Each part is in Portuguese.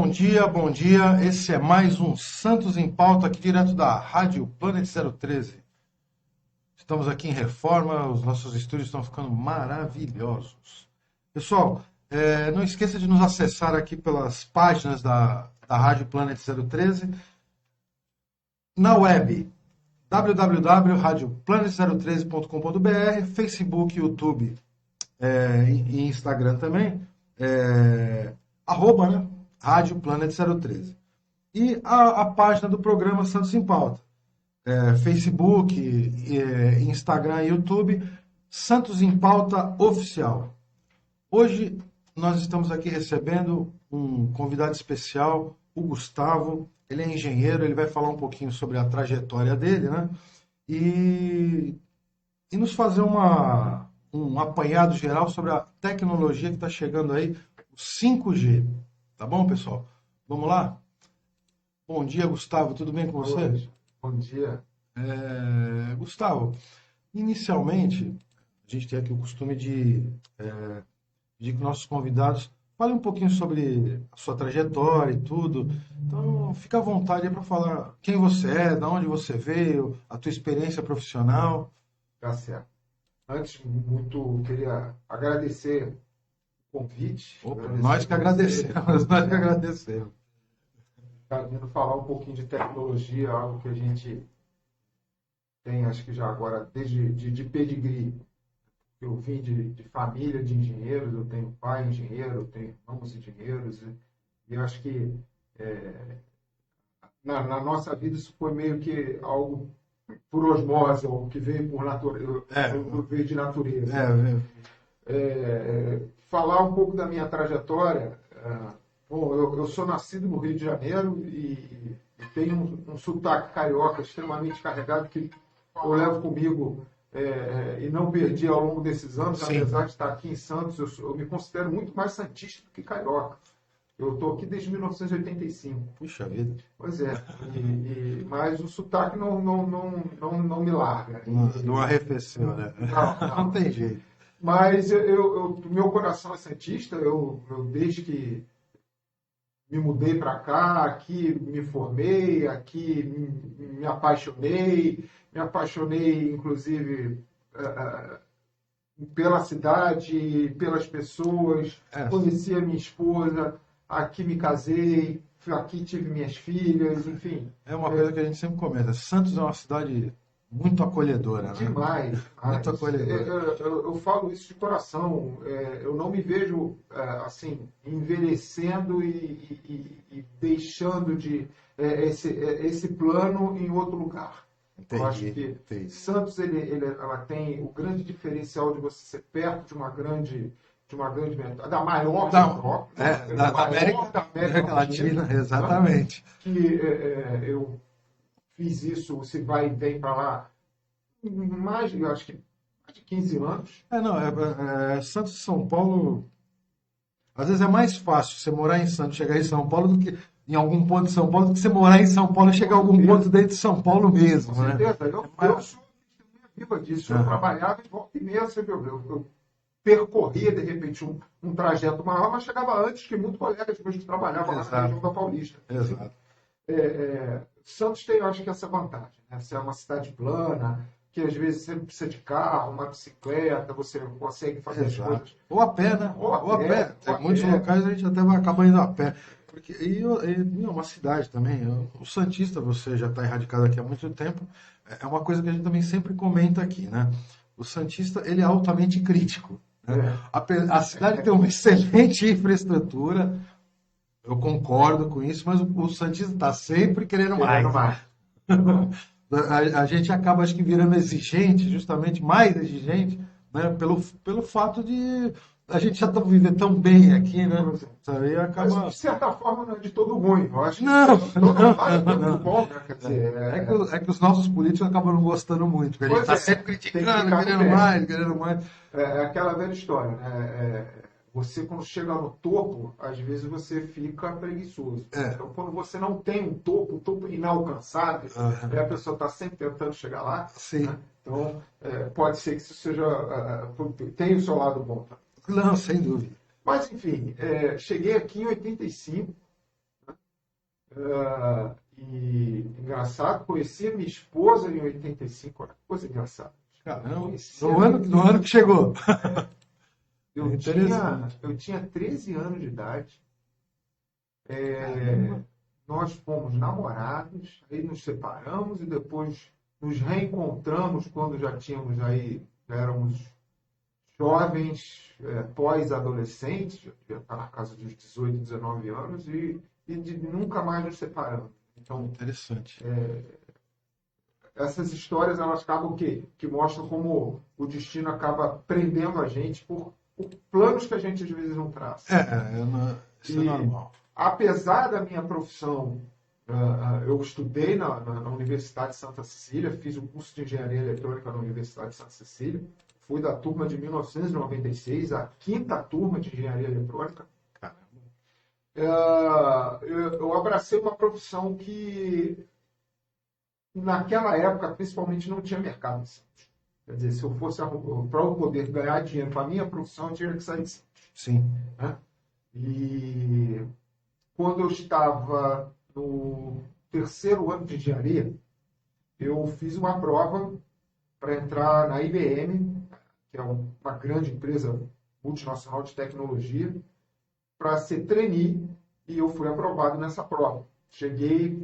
dia, bom dia. Esse é mais um Santos em Pauta, aqui direto da Rádio Planet 013. Estamos aqui em reforma, os nossos estúdios estão ficando maravilhosos. Pessoal, não esqueça de nos acessar aqui pelas páginas da Rádio Planet 013, na web, www.radioplanet013.com.br, Facebook, YouTube e Instagram também, arroba, né? Rádio Planet 013. E a página do programa Santos em Pauta. Facebook, Instagram e YouTube, Santos em Pauta Oficial. Hoje nós estamos aqui recebendo um convidado especial, o Gustavo. Ele é engenheiro, ele vai falar um pouquinho sobre a trajetória dele, né? E nos fazer um apanhado geral sobre a tecnologia que está chegando aí, o 5G. Tá bom, pessoal? Vamos lá? Bom dia, Gustavo. Tudo bem com você? Bom dia. Gustavo, inicialmente, a gente tem aqui o costume de pedir que nossos convidados falem um pouquinho sobre a sua trajetória e tudo. Então, fica à vontade para falar quem você é, de onde você veio, a tua experiência profissional. Tá certo. Antes, queria agradecer o convite. Opa, nós que agradecemos. Está vindo falar um pouquinho de tecnologia, algo que a gente tem, acho que já agora, desde de pedigree. Eu vim de família de engenheiros, eu tenho pai engenheiro, eu tenho irmãos engenheiros, e eu acho que na nossa vida isso foi meio que algo por osmose, ou que veio por natureza, veio de natureza. Falar um pouco da minha trajetória. Bom, eu sou nascido no Rio de Janeiro e tenho um sotaque carioca extremamente carregado que eu levo comigo e não perdi ao longo desses anos. Sim. Apesar de estar aqui em Santos, eu me considero muito mais santista do que carioca. Eu estou aqui desde 1985. Puxa vida. Pois é, mas o sotaque não me larga. Não arrefeceu, né? Não tem jeito. Mas meu coração é santista. Eu desde que me mudei para cá, aqui me formei, aqui me apaixonei inclusive pela cidade, pelas pessoas, conheci a minha esposa, aqui me casei, aqui tive minhas filhas, enfim. É uma coisa que a gente sempre comenta. Santos é uma cidade muito acolhedora, né? Demais. Muito acolhedora. Eu falo isso de coração. Eu não me vejo assim envelhecendo e deixando esse plano em outro lugar. Entendi, Eu acho que Santos ela tem o grande diferencial de você ser perto de uma grande da maior metrópole, da América Latina, exatamente. Que eu fiz isso, você vai e vem para lá, eu acho que mais de 15 anos. Santos e São Paulo, às vezes é mais fácil você morar em Santos, chegar em São Paulo, do que em algum ponto de São Paulo, do que você morar em São Paulo e chegar a algum ponto dentro de São Paulo mesmo. Com certeza. Né? Eu sou viva disso. Eu trabalhava de volta e meia, eu percorria, de repente, um trajeto maior, mas chegava antes que muitos colegas meus que trabalhavam lá na região da Paulista. Exato. Santos tem, eu acho que, essa vantagem, né? Você é uma cidade plana, que às vezes você não precisa de carro, uma bicicleta, você consegue fazer as coisas. Ou a pé, né? Ou a pé. Em muitos locais a gente até acaba indo a pé. E é uma cidade também. O Santista, você já está erradicado aqui há muito tempo, é uma coisa que a gente também sempre comenta aqui, né? O Santista, ele é altamente crítico. Né? A cidade tem uma excelente infraestrutura, eu concordo com isso, mas o Santista está sempre querendo mais. A gente acaba, acho que, virando exigente, justamente mais exigente, né? Pelo fato de a gente já viver tão bem aqui, né? Aí acaba... Mas, de certa forma, não é de todo ruim. Eu acho que não. muito bom, né? Quer dizer, é que os nossos políticos acabam não gostando muito, porque a gente está sempre criticando, querendo mais. É aquela velha história, né? Você, quando chega no topo, às vezes você fica preguiçoso. Então, quando você não tem um topo inalcançável, a pessoa está sempre tentando chegar lá. Sim. Né? Então, pode ser que isso seja... tem o seu lado bom. Tá? Não, sem dúvida. Mas, enfim, cheguei aqui em 85, E engraçado, conheci minha esposa em 85, olha que coisa engraçada. Caramba, no ano que chegou. Eu tinha 13 anos de idade. Caramba. Nós fomos namorados, aí nos separamos e depois nos reencontramos quando já éramos jovens, pós-adolescentes, já devia estar na casa dos 18, 19 anos, nunca mais nos separamos. Então, Interessante. essas histórias, elas acabam que mostram como o destino acaba prendendo a gente por planos que a gente às vezes não traça. Isso é normal. Apesar da minha profissão, eu estudei na Universidade de Santa Cecília, fiz o curso de Engenharia Eletrônica na Universidade de Santa Cecília, fui da turma de 1996, a quinta turma de Engenharia Eletrônica. Eu abracei uma profissão que, naquela época, principalmente, não tinha mercado em Santos. Quer dizer, se eu fosse para eu poder ganhar dinheiro com a minha profissão, eu tinha que sair de Santos. Sim. Né? E quando eu estava no terceiro ano de engenharia, eu fiz uma prova para entrar na IBM, que é uma grande empresa multinacional de tecnologia, para ser trainee, e eu fui aprovado nessa prova. Cheguei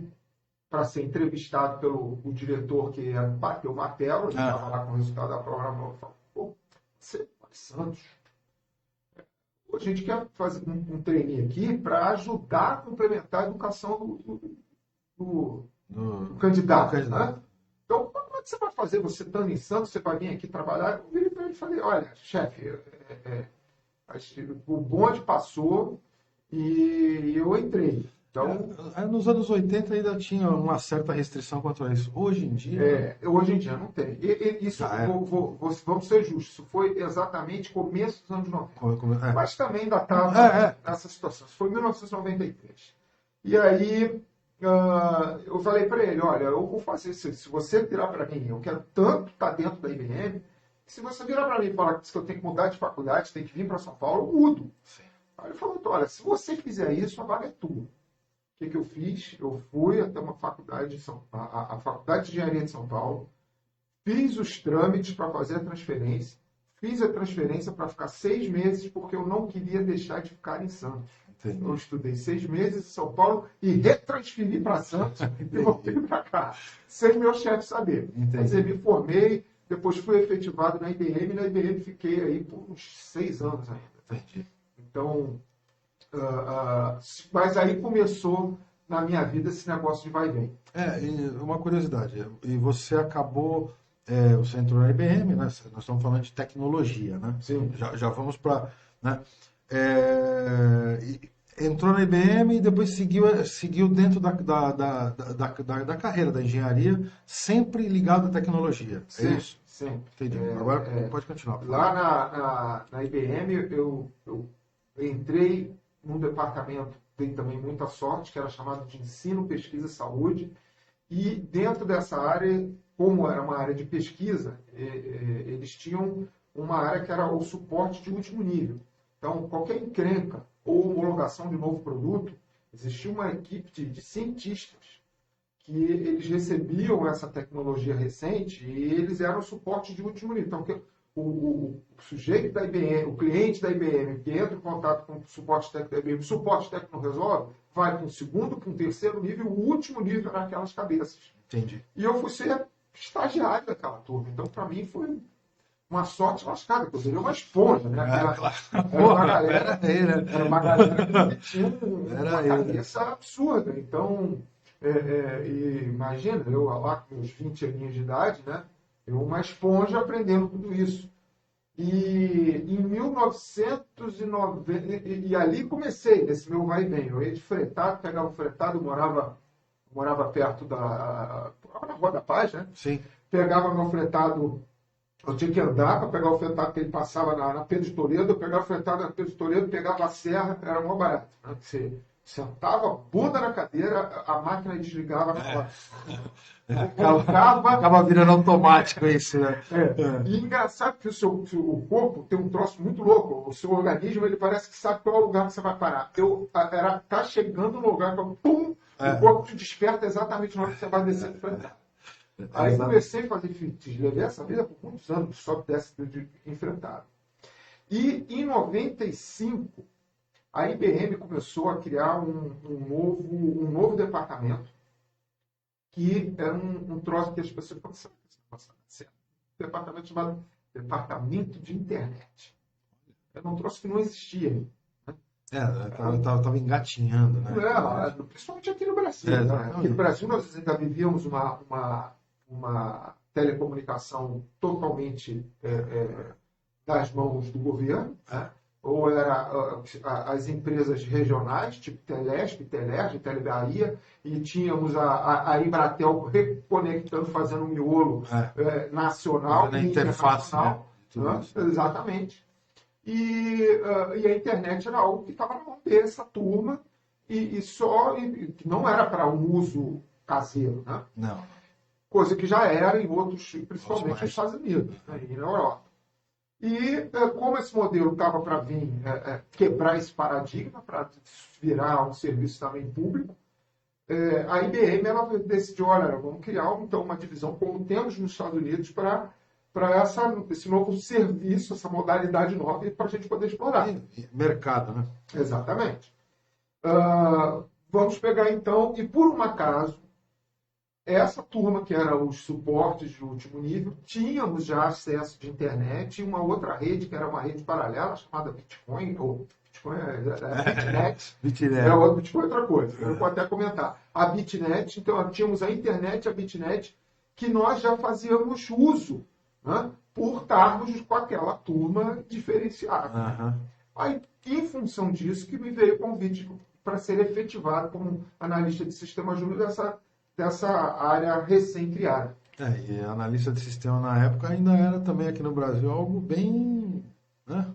para ser entrevistado pelo diretor, que bateu o martelo, ele estava lá com o resultado da prova, e falou: pô, você é Santos. A gente quer fazer um trainee aqui para ajudar a complementar a educação do candidato. Né? Então, como é que você vai fazer? Você estando em Santos, você vai vir aqui trabalhar? Eu virei para ele e falei: olha, chefe, o bonde passou e eu entrei. Então, nos anos 80 ainda tinha uma certa restrição quanto a isso. Hoje em dia... hoje em dia não tem. Isso, vamos ser justos, isso foi exatamente começo dos anos 90. Mas também ainda estava nessa situação. Isso foi em 1993. E aí, eu falei para ele: olha, eu vou fazer isso. Se você virar para mim, eu quero tanto estar dentro da IBM, se você virar para mim e falar que eu tenho que mudar de faculdade, tem que vir para São Paulo, eu mudo. Aí ele falou: olha, se você fizer isso, a vaga é tua. O que eu fiz? Eu fui até uma faculdade, a Faculdade de Engenharia de São Paulo, fiz os trâmites para fazer a transferência, fiz a transferência para ficar 6 meses, porque eu não queria deixar de ficar em Santos. Entendi. Eu estudei 6 meses em São Paulo e retransferi para Santos e voltei para cá, sem meu chefe saber. Entendi. Quer dizer, me formei, depois fui efetivado na IBM, e na IBM fiquei aí por uns 6 anos ainda. Entendi. Então... mas aí começou na minha vida esse negócio de vai e vem. Uma curiosidade, e você acabou, você entrou na IBM, né? Nós estamos falando de tecnologia, né? Sim. Já vamos para... Né? Entrou na IBM e depois seguiu dentro da carreira da engenharia, sempre ligado à tecnologia. Sim, é isso? Sim. Entendi. Agora pode continuar. Lá na IBM eu entrei num departamento, dei também muita sorte, que era chamado de Ensino, Pesquisa e Saúde, e dentro dessa área, como era uma área de pesquisa, eles tinham uma área que era o suporte de último nível. Então, qualquer encrenca ou homologação de novo produto, existia uma equipe de cientistas que eles recebiam essa tecnologia recente e eles eram suporte de último nível. Então, o sujeito da IBM, o cliente da IBM, que entra em contato com o suporte técnico da IBM, o suporte técnico não resolve, vai para um segundo, para um terceiro nível, o último nível naquelas cabeças. Entendi. E eu fui ser estagiário daquela turma. Então, para mim, foi uma sorte lascada, porque eu seria uma esponja, né? Era uma galera que tinha uma cabeça absurda. Então, imagina, eu lá com meus 20 aninhos de idade, né? Eu, uma esponja, aprendendo tudo isso. E em 1990, e ali comecei nesse meu vai e vem. Eu ia de fretado, pegava o fretado, eu morava perto na Rua da Paz, né? Sim. Pegava meu fretado, eu tinha que andar para pegar o fretado que ele passava na Pedro de Toledo, eu pegava o fretado na Pedro de Toledo, pegava a serra, era mó barato. Né? Você sentava, bunda na cadeira, a máquina desligava na hora. Acaba virando automático isso, né? E engraçado que o corpo tem um troço muito louco. O seu organismo, ele parece que sabe qual é o lugar que você vai parar. Tá chegando no lugar, pum, O corpo te desperta exatamente na hora que você vai descer do enfrentar. Aí comecei a fazer fitness, levei essa vida por muitos anos, sobe e desce de enfrentar. E em 95, a IBM começou a criar um novo departamento, que era um troço que as pessoas pensavam, um departamento chamado Departamento de Internet. Era um troço que não existia. Estava engatinhando, né? Principalmente aqui no Brasil. Né? Aqui no Brasil nós ainda vivíamos uma telecomunicação totalmente das mãos do governo, né? Ou era as empresas regionais, tipo Telesp, Telerge, Telebahia, e tínhamos a Embratel reconectando, fazendo um miolo nacional e internacional. Né? Exatamente. E a internet era algo que estava na mão dessa turma e que não era para um uso caseiro, né? Não. Coisa que já era em outros, principalmente nos Estados Unidos, né? E na Europa. E como esse modelo estava para vir quebrar esse paradigma, para virar um serviço também público, a IBM ela decidiu, olha, vamos criar então uma divisão, como temos nos Estados Unidos, para esse novo serviço, essa modalidade nova, para a gente poder explorar. Mercado, né? Exatamente. Vamos pegar então, e por um acaso, essa turma que era os suportes de último nível, tínhamos já acesso de internet e uma outra rede, que era uma rede paralela, chamada Bitcoin, ou Bitcoin Bitnet. Bitcoin é outra coisa, eu vou até comentar. A Bitnet, então tínhamos a internet, a Bitnet, que nós já fazíamos uso, né, por estarmos com aquela turma diferenciada. Aí, em função disso, que me veio o convite para ser efetivado como analista de sistema júnior dessa área recém-criada. E analista de sistema na época ainda era também aqui no Brasil algo bem... Né?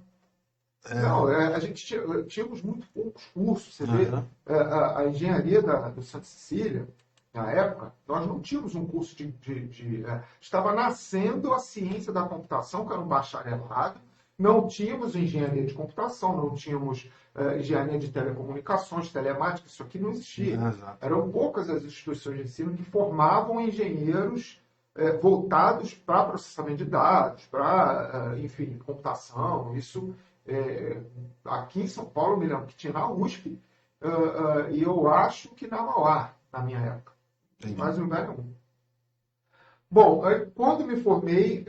Não, a gente tínhamos muito poucos cursos. Você vê, a engenharia do Santa Cecília, na época, nós não tínhamos um curso estava nascendo a ciência da computação, que era um bacharelado, não tínhamos engenharia de computação, não tínhamos engenharia de telecomunicações, telemática, isso aqui não existia. Eram poucas as instituições de ensino que formavam engenheiros voltados para processamento de dados, para, enfim, computação. Isso, aqui em São Paulo, eu me lembro que tinha na USP, e eu acho que na Mauá, na minha época. Mas não vai nenhum. Bom, quando me formei,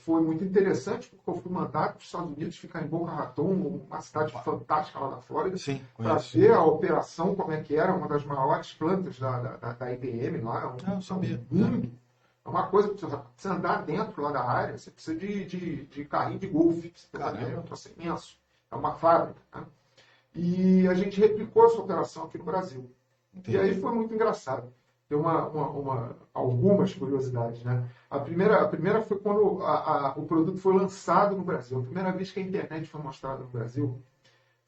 foi muito interessante, porque eu fui mandado para os Estados Unidos, ficar em Boca Raton, uma cidade fantástica lá na Flórida, para ver a operação, como é que era, uma das maiores plantas da IBM lá. Não sabia. Mundo. É uma coisa, você andar dentro lá da área, você precisa de carrinho de golfe. É um troço imenso. É uma fábrica. Né? E a gente replicou essa operação aqui no Brasil. Entendi. E aí foi muito engraçado. Tem algumas curiosidades, né? A primeira foi quando o produto foi lançado no Brasil. A primeira vez que a internet foi mostrada no Brasil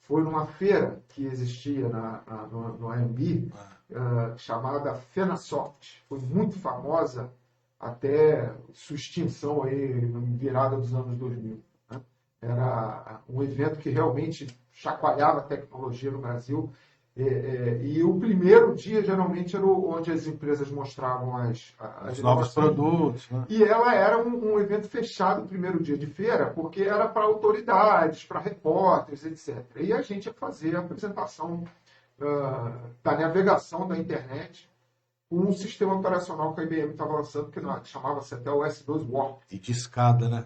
foi numa feira que existia no AMB, chamada Fenasoft. Foi muito famosa até sua extinção aí, na virada dos anos 2000. Né? Era um evento que realmente chacoalhava a tecnologia no Brasil. E o primeiro dia, geralmente, era onde as empresas mostravam os novos produtos. Né? E ela era um evento fechado, o primeiro dia de feira, porque era para autoridades, para repórteres, etc. E a gente ia fazer a apresentação da navegação da internet com um sistema operacional que a IBM estava lançando, que chamava-se até o S2 Warp. E discada, né?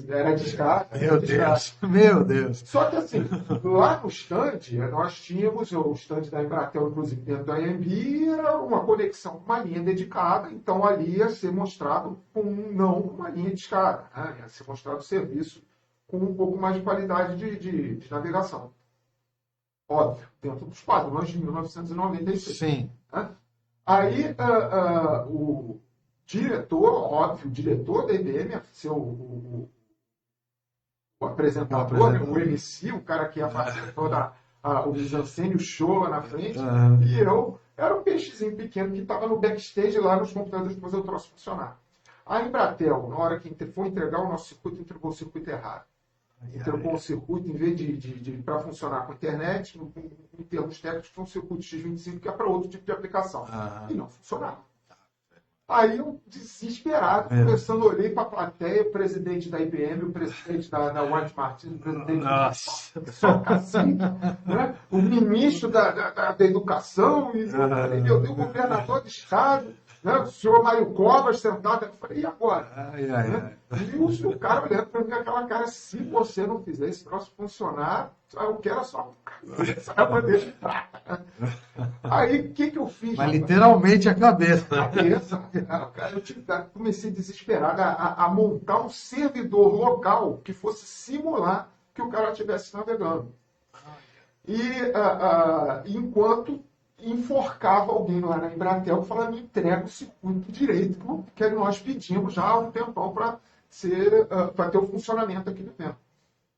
Era discada. Meu Deus! Só que assim, lá no stand, nós tínhamos o stand da Embratel, inclusive dentro da AMB, era uma conexão com uma linha dedicada, então ali ia ser mostrado não uma linha discada, né? Ia ser mostrado o serviço com um pouco mais de qualidade de navegação. Óbvio, dentro dos padrões de 1996. Sim. Né? Aí, o diretor da IBM, ser o apresentador, o MC, o cara que ia fazer toda o mise-en-scène, o show lá na frente, e eu era um peixezinho pequeno que estava no backstage lá nos computadores para fazer o troço funcionar. A Embratel, na hora que foi entregar o nosso circuito, entregou o circuito errado. E trocou um circuito, em vez para funcionar com internet, em termos técnicos, foi um circuito X25 que é para outro tipo de aplicação. E não funcionava. Aí eu, desesperado, conversando, olhei para a plateia, o presidente da IBM, o presidente da White Martins, o presidente só assim, né? O ministro da Educação, e o governador do Estado, né? O senhor Mário Covas sentado. Eu falei, e agora? Né? E o cara olhando para mim com aquela cara, se você não fizer esse troço funcionar, eu quero a sua bandeira de prata. Aí, o que eu fiz? Mas literalmente a cabeça. Eu comecei desesperado a montar um servidor local que fosse simular que o cara estivesse navegando. E enquanto enforcava alguém lá na Embratel que falava, me entrega o circuito direito que nós pedimos já há um tempão para ter o funcionamento aqui dentro.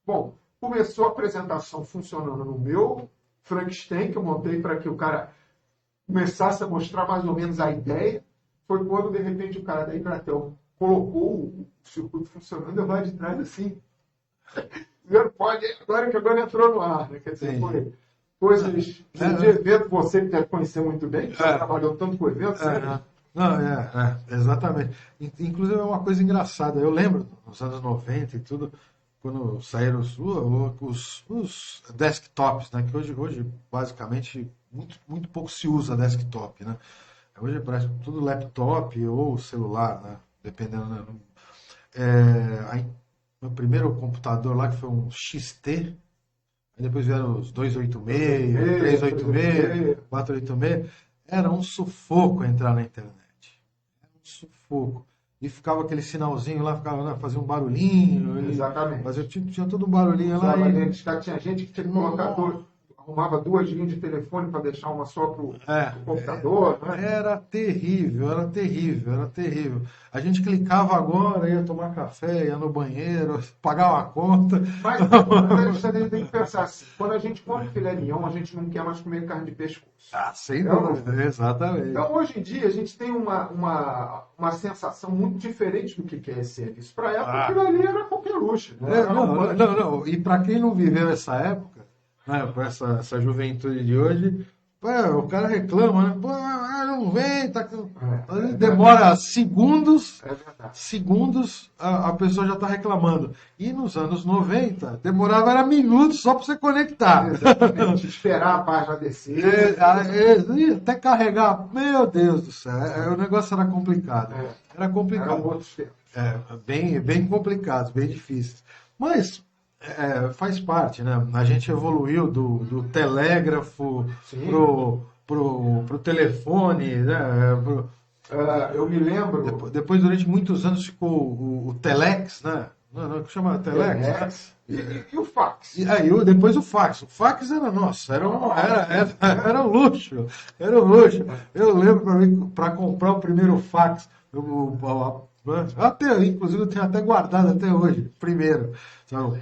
Bom, começou a apresentação funcionando no meu Frankenstein, que eu montei para que o cara começasse a mostrar mais ou menos a ideia. Foi quando, de repente, o cara da Embratel colocou o circuito funcionando, eu lá de trás assim, pode, agora entrou no ar, né? Quer dizer, foi coisas de evento, você que deve conhecer muito bem, que já trabalhou tanto com eventos, né? Não, exatamente. Inclusive é uma coisa engraçada. Eu lembro, nos anos 90 e tudo, quando saíram os desktops, né? Que hoje basicamente, muito pouco se usa desktop, né? Hoje parece tudo laptop ou celular, né? Dependendo, né? Meu primeiro computador lá, que foi um XT, aí depois vieram os 286, 386, 486, era um sufoco entrar na internet. Era um sufoco. E ficava aquele sinalzinho lá, fazia um barulhinho. Exatamente. Tinha todo um barulhinho lá. Tinha gente que tinha que colocar arrumava 2 linhas de telefone para deixar uma só para o computador. Né? Era terrível. A gente clicava agora, ia tomar café, ia no banheiro, pagar uma conta. Mas a gente tem que pensar assim, quando a gente come filé mignon, a gente não quer mais comer carne de pescoço. Sem dúvida, exatamente. Então, hoje em dia, a gente tem uma sensação muito diferente do que é esse serviço. Para a época, aquilo ali era coqueluche. Né? Não. E para quem não viveu essa época, né, com essa juventude de hoje, o cara reclama, né? Pô, não vem, demora segundos, a pessoa já está reclamando. E nos anos 90, demorava minutos só para você conectar. Exatamente, esperar a página descer. Até carregar, meu Deus do céu, o negócio era complicado. Era complicado. Era outros tempos. Bem complicado, bem difícil. Mas faz parte, né? A gente evoluiu do telégrafo pro telefone, né? Eu me lembro. Depois, durante muitos anos, ficou o telex, né? Não, que chama telex. Né? E o fax. Depois o fax. O fax era nosso, era um luxo. Era um luxo. Eu lembro para comprar o primeiro fax, inclusive eu tenho até guardado até hoje, primeiro. Sabe?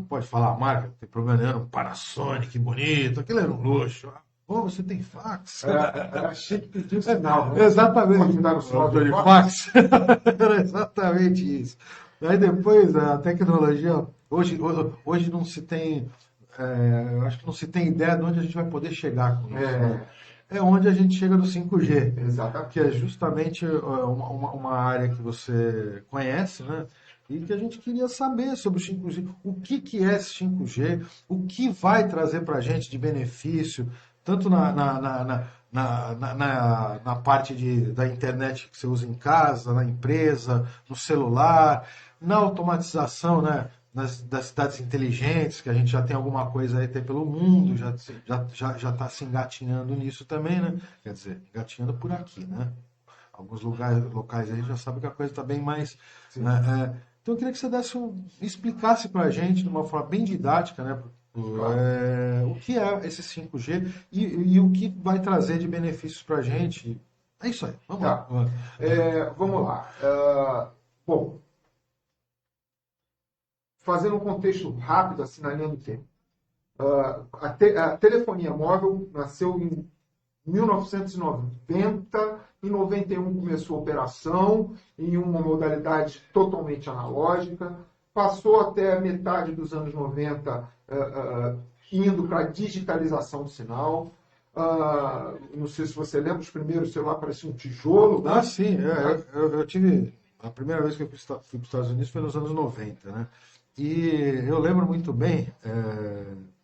Pode falar a marca, não tem problema nenhum, era um Panasonic bonito, aquilo era um luxo. Você tem fax? Era chique pedir o sinal, né? Exatamente. Pode me dar o sinal de fax? Era exatamente isso. Aí depois a tecnologia, hoje não se tem, acho que não se tem ideia de onde a gente vai poder chegar com isso. Né? É onde a gente chega no 5G. Exatamente. Que é justamente uma área que você conhece, né? E que a gente queria saber sobre o 5G. O que é esse 5G? O que vai trazer para a gente de benefício, tanto na parte da internet que você usa em casa, na empresa, no celular, na automatização, né? Das cidades inteligentes, que a gente já tem alguma coisa aí até pelo mundo, já está se engatinhando nisso também, né? Quer dizer, engatinhando por aqui, né? Alguns locais aí já sabem que a coisa está bem mais... Então eu queria que você explicasse para a gente, de uma forma bem didática, né? O que é esse 5G e o que vai trazer de benefícios para a gente. É isso aí, vamos lá. Vamos lá. Bom, fazendo um contexto rápido, assim, na linha do tempo. A telefonia móvel nasceu em 1990, em 91 começou a operação, em uma modalidade totalmente analógica, passou até a metade dos anos 90 indo para a digitalização do sinal. Não sei se você lembra, os primeiros celulares pareciam um tijolo. Né? Sim. Eu tive... A primeira vez que eu fui para os Estados Unidos foi nos anos 90, né? E eu lembro muito bem,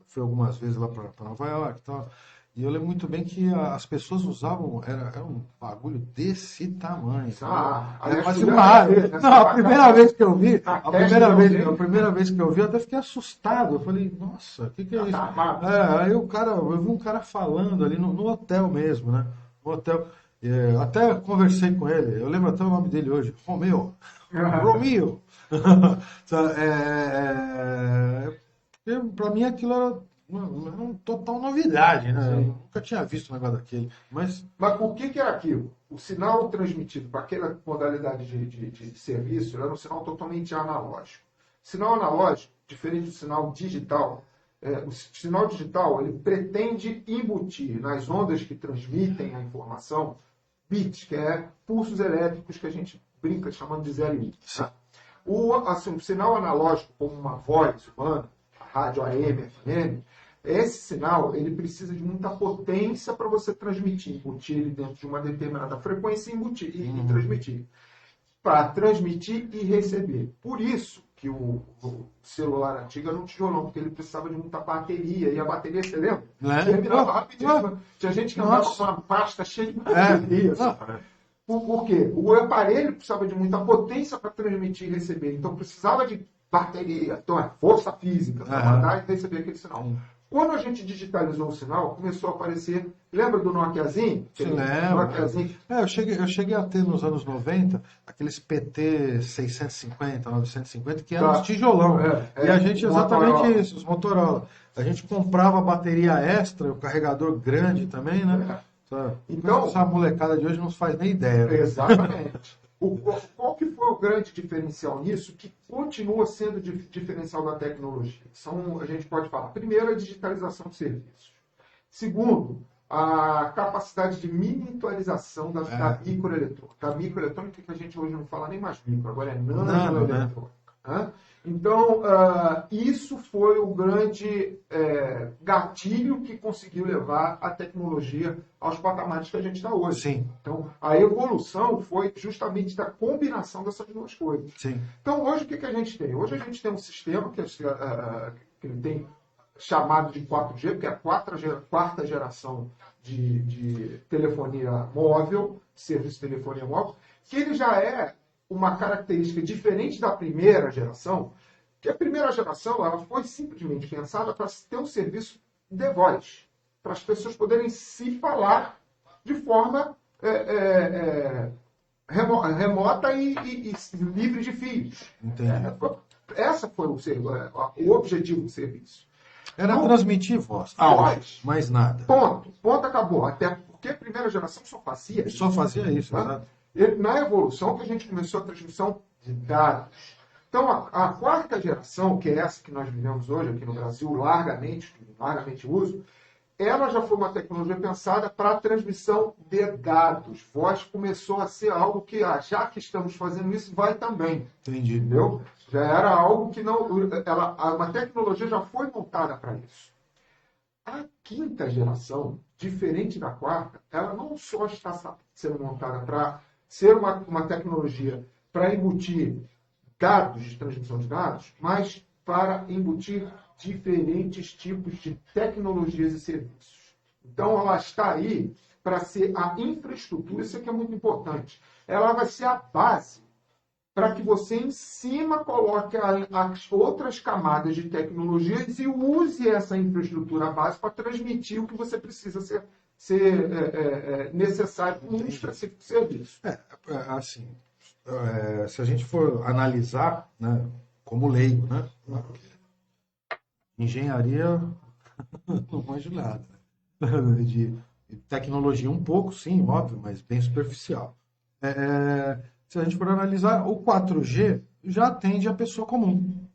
fui algumas vezes lá para Nova York e tal, e eu lembro muito bem que as pessoas usavam, era um bagulho desse tamanho. Parecia uma árvore. Não, a primeira vez que eu vi, eu até fiquei assustado. Eu falei, nossa, o que é isso? Aí eu vi um cara falando ali no hotel mesmo, né? No hotel. Até conversei com ele, eu lembro até o nome dele hoje, Romeu. Romeo. Para mim aquilo era uma total novidade, né? Eu nunca tinha visto um negócio daquele. Mas o que era aquilo? O sinal transmitido para aquela modalidade de serviço era um sinal totalmente analógico. Sinal analógico, diferente do sinal digital, o sinal digital ele pretende embutir nas ondas que transmitem a informação bits, que é pulsos elétricos que a gente brinca chamando de 0 e 1. Tá? O sinal analógico, como uma voz humana, rádio AM, FM, esse sinal ele precisa de muita potência para você transmitir, embutir ele dentro de uma determinada frequência e embutir e transmitir. Para transmitir e receber. Por isso que o celular antigo era um tijolão, porque ele precisava de muita bateria. E a bateria, você lembra? Terminava rapidinho. Tinha gente que andava com uma pasta cheia de bateria. Por quê? O aparelho precisava de muita potência para transmitir e receber. Então precisava de bateria. Então é força física para mandar e receber aquele sinal. Quando a gente digitalizou o sinal, começou a aparecer... Lembra do Nokiazinho? Lembro. Eu cheguei a ter nos anos 90 aqueles PT 650, 950, que eram os tijolão. E a gente, exatamente isso, os Motorola. A gente comprava bateria extra, o carregador grande também, né? Então, essa molecada de hoje não faz nem ideia. Né? Exatamente. Qual que foi o grande diferencial nisso, que continua sendo diferencial da tecnologia? A gente pode falar, primeiro, a digitalização de serviços. Segundo, a capacidade de miniaturização da microeletrônica. A microeletrônica que a gente hoje não fala nem mais micro, agora é nanoeletrônica. Né? Então, isso foi o grande gatilho que conseguiu levar a tecnologia aos patamares que a gente está hoje. Sim. Então, a evolução foi justamente da combinação dessas duas coisas. Sim. Então, hoje, o que a gente tem? Hoje a gente tem um sistema que ele tem chamado de 4G, que é a quarta geração de telefonia móvel, serviço de telefonia móvel, que ele já é uma característica diferente da primeira geração, que a primeira geração ela foi simplesmente pensada para ter um serviço de voz, para as pessoas poderem se falar de forma remota e livre de fios. Esse foi o objetivo do serviço. Era transmitir voz. Mais nada. Ponto, acabou. Até porque a primeira geração só fazia isso. Só fazia isso, exato. Na evolução que a gente começou a transmissão de dados. Então, a quarta geração, que é essa que nós vivemos hoje aqui no Brasil, largamente uso, ela já foi uma tecnologia pensada para a transmissão de dados. Voz começou a ser algo que, já que estamos fazendo isso, vai também. Entendi. Entendeu? Já era algo que não... uma tecnologia já foi montada para isso. A quinta geração, diferente da quarta, ela não só está sendo montada para ser uma tecnologia para embutir dados de transmissão de dados, mas para embutir diferentes tipos de tecnologias e serviços. Então, ela está aí para ser a infraestrutura, isso aqui é muito importante. Ela vai ser a base para que você, em cima, coloque as outras camadas de tecnologias e use essa infraestrutura base para transmitir o que você precisa ser necessário para um específico serviço. Assim, se a gente for analisar, né, como leigo, né, engenharia não manjo nada. De tecnologia um pouco, sim, óbvio, mas bem superficial. Se a gente for analisar, o 4G já atende a pessoa comum.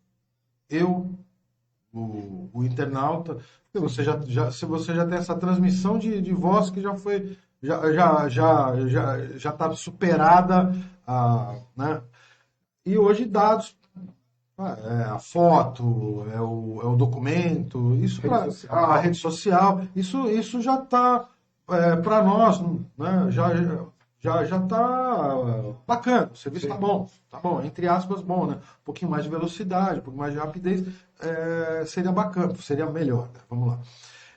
O internauta, se você já tem essa transmissão de voz que já foi, já está superada, né? E hoje dados A foto, é o documento, isso Rede para social. a rede social, isso já está para nós, né? Já está bacana, o serviço Sim. tá bom, entre aspas, bom, né? Um pouquinho mais de velocidade, um pouquinho mais de rapidez, seria bacana, seria melhor, né? Vamos lá.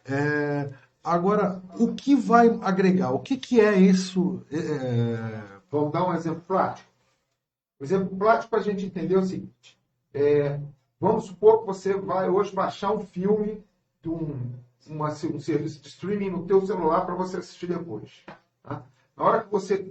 É, agora, o que vai agregar? O que é isso? Vamos dar um exemplo prático. O exemplo prático para a gente entender é o seguinte. Vamos supor que você vai hoje baixar um filme de um serviço de streaming no teu celular para você assistir depois. Tá? Na hora que você,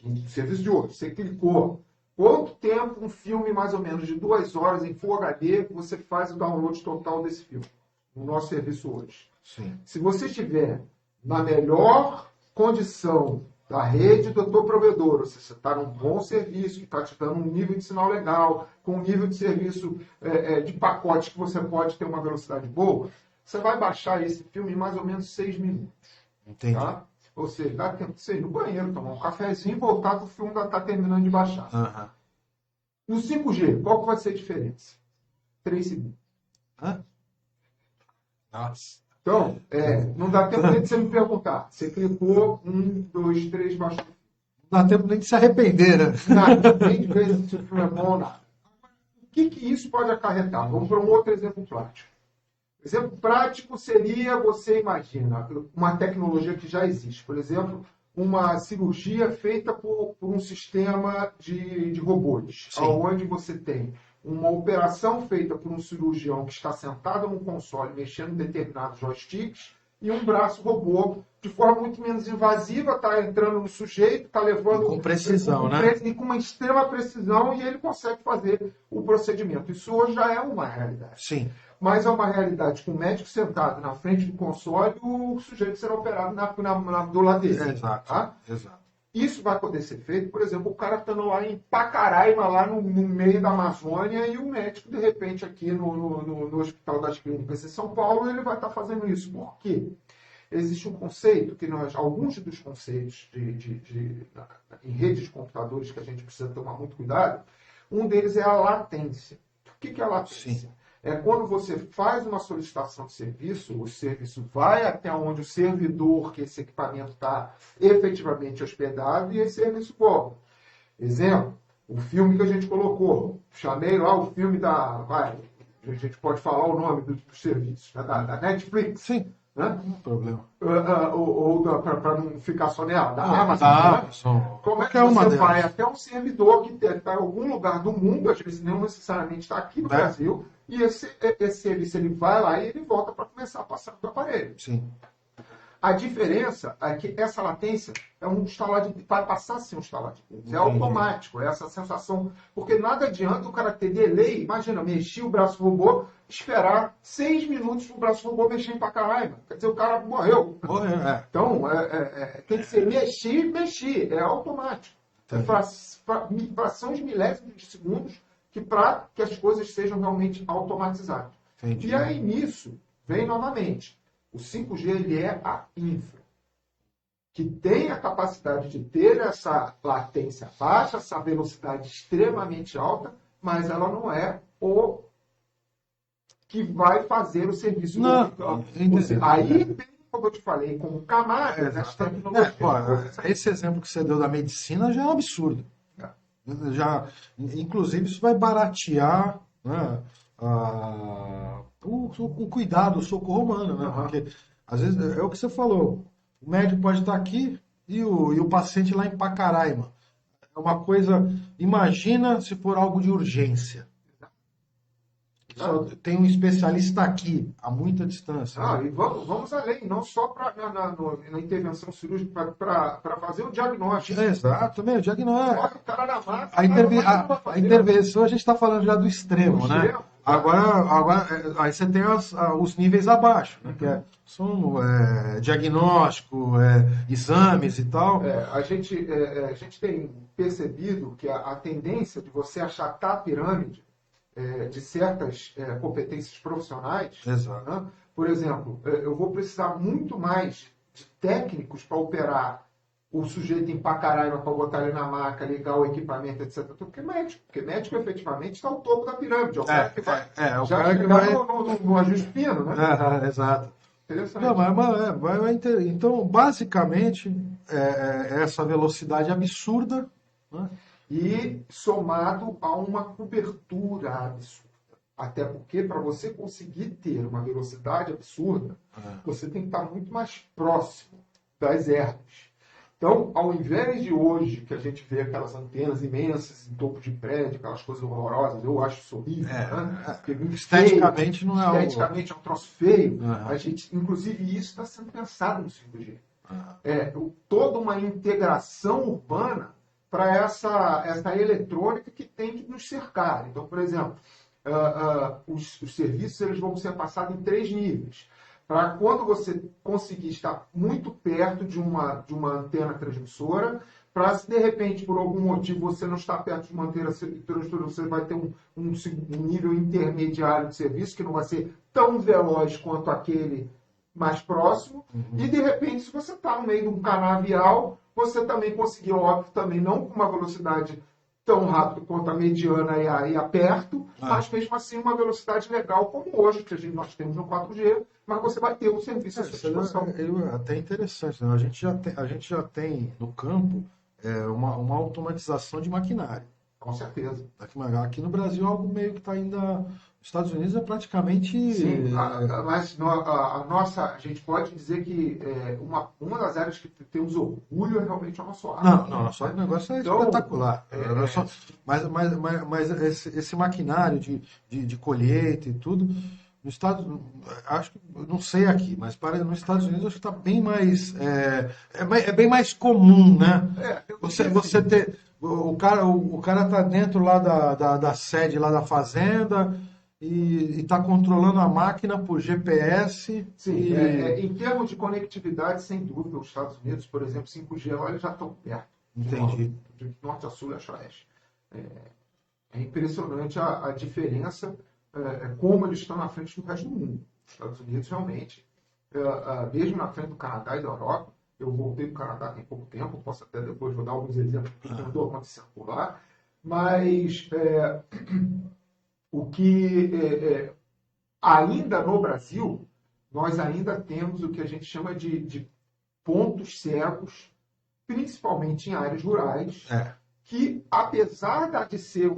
no serviço de hoje, você clicou, quanto tempo um filme mais ou menos de 2 horas em Full HD você faz o download total desse filme? No nosso serviço hoje. Sim. Se você estiver na melhor condição da rede do teu provedor, ou seja, você está num bom serviço, que está te dando um nível de sinal legal, com um nível de serviço de pacote que você pode ter uma velocidade boa, você vai baixar esse filme em mais ou menos 6 minutos. Entendi. Tá? Ou seja, dá tempo de você ir no banheiro, tomar um cafezinho e voltar que o filme ainda está terminando de baixar. Aham. No 5G, qual que vai ser a diferença? 3 segundos. Hã? Nossa. Então, não dá tempo nem de você me perguntar. Você clicou, 1, 2, 3, baixou. Não dá tempo nem de se arrepender, né? Nada, nem de ver se o filme é bom ou nada. O que isso pode acarretar? Vamos para um outro exemplo prático. Exemplo prático seria, você imagina, uma tecnologia que já existe. Por exemplo, uma cirurgia feita por um sistema de robôs, Sim. onde você tem uma operação feita por um cirurgião que está sentado num console mexendo em determinados joysticks e um braço robô de forma muito menos invasiva, está entrando no sujeito, está levando... E com precisão, né? E com uma extrema precisão, e ele consegue fazer o procedimento. Isso hoje já é uma realidade. Sim. Mas é uma realidade com o médico sentado na frente do console e o sujeito sendo operado do lado dele. Exato. Tá? Exato. Isso vai poder ser feito, por exemplo, o cara estando lá em Pacaraima, lá no meio da Amazônia, e o médico, de repente, aqui no Hospital das Clínicas em São Paulo, ele vai estar fazendo isso. Por quê? Existe um conceito que alguns dos conceitos em redes de computadores que a gente precisa tomar muito cuidado, um deles é a latência. O que é a latência? Sim. É quando você faz uma solicitação de serviço, o serviço vai até onde o servidor que esse equipamento está efetivamente hospedado e esse serviço volta. Exemplo, o filme que a gente colocou. Chamei lá o filme a gente pode falar o nome do serviço, da Netflix. Sim. Né? Não tem problema. Para não ficar só nela, da Amazon. Da Né? Amazon. Como é que Qualquer uma você delas. vai até um servidor que está em algum lugar do mundo, às vezes não necessariamente está aqui no Brasil, e esse serviço ele vai lá e ele volta para começar a passar para o aparelho. Sim. A diferença é que essa latência é um instalar vai passar a ser um instalar de dedos. É automático, é essa sensação. Porque nada adianta o cara ter delay. Imagina, mexer o braço robô, esperar 6 minutos para o braço robô mexer para caralho. Quer dizer, o cara morreu. Então, tem que ser mexer. É automático. É frações milésimos de segundos para que as coisas sejam realmente automatizadas. Entendi. E aí, nisso, vem novamente. O 5G ele é a infra, que tem a capacidade de ter essa latência baixa, essa velocidade extremamente alta, mas ela não é o que vai fazer o serviço. Não, aí, como eu te falei, como camada dessa tecnologia. Esse exemplo que você deu da medicina já é um absurdo. Inclusive, isso vai baratear, né, o cuidado, o socorro humano, né? Porque, às vezes, é o que você falou, o médico pode estar aqui e o paciente lá em Pacaraima. É uma coisa, imagina se for algo de urgência. Só tem um especialista aqui, a muita distância. E vamos além, não só na intervenção cirúrgica, para fazer o diagnóstico. Exato, também, o diagnóstico. O cara na massa, a intervenção, a gente está falando já do extremo, né? Extremo. Agora, aí você tem os níveis abaixo, né? Que são diagnóstico, exames e tal. A gente tem percebido que a tendência de você achatar a pirâmide de certas competências profissionais. Exato. Né? Por exemplo, eu vou precisar muito mais de técnicos para operar o sujeito empacar a arma para botar ele na maca, ligar o equipamento, etc. Porque médico efetivamente está ao topo da pirâmide. É o cara que vai o já cara que chegar vai... no ajuste fino, né? Exato. Interessante. Não, então, basicamente, é essa velocidade absurda, né? E somado a uma cobertura absurda. Até porque, para você conseguir ter uma velocidade absurda, você tem que estar muito mais próximo das ervas. Então, ao invés de hoje, que a gente vê aquelas antenas imensas em topo de prédio, aquelas coisas horrorosas, eu acho isso horrível, né? Porque é muito esteticamente feio, não é algo... esteticamente é um troço feio. Uhum. A gente, inclusive, isso está sendo pensado no 5G. Toda uma integração urbana para essa eletrônica que tem que nos cercar. Então, por exemplo, os serviços eles vão ser passados em 3 níveis. Para quando você conseguir estar muito perto de uma antena transmissora, para se de repente, por algum motivo, você não está perto de uma antena transmissora, você vai ter um nível intermediário de serviço, que não vai ser tão veloz quanto aquele mais próximo. E de repente, se você está no meio de um canavial, você também conseguiu, óbvio, também não com uma velocidade tão rápido quanto a mediana e a perto, mas mesmo assim uma velocidade legal como hoje, que nós temos no 4G, mas você vai ter o serviço à sua disposição. Até interessante, né? A gente já tem no campo uma automatização de maquinário. Com certeza. Aqui no Brasil, algo meio que está ainda... Nos Estados Unidos é praticamente... Sim, mas a gente pode dizer que uma das áreas que temos orgulho é realmente o nosso ar. Não, nosso negócio é então, espetacular. Mas esse maquinário de colheita e tudo, no Estado, acho que, não sei aqui, mas nos Estados Unidos acho que está bem mais, é bem mais comum, né? Você ter, o cara tá dentro lá da sede lá da fazenda e está controlando a máquina por GPS. Sim, em termos de conectividade, sem dúvida, os Estados Unidos, por exemplo, 5G, lá eles já estão perto. Entendi. De norte a sul e a oeste. É impressionante a diferença, como eles estão na frente do resto do mundo. Os Estados Unidos, realmente, mesmo na frente do Canadá e da Europa, eu voltei para o Canadá tem pouco tempo, posso até depois vou dar alguns exemplos do que andou acontecendo por lá, mas o que ainda no Brasil, nós ainda temos o que a gente chama de pontos cegos, principalmente em áreas rurais, que, apesar de ser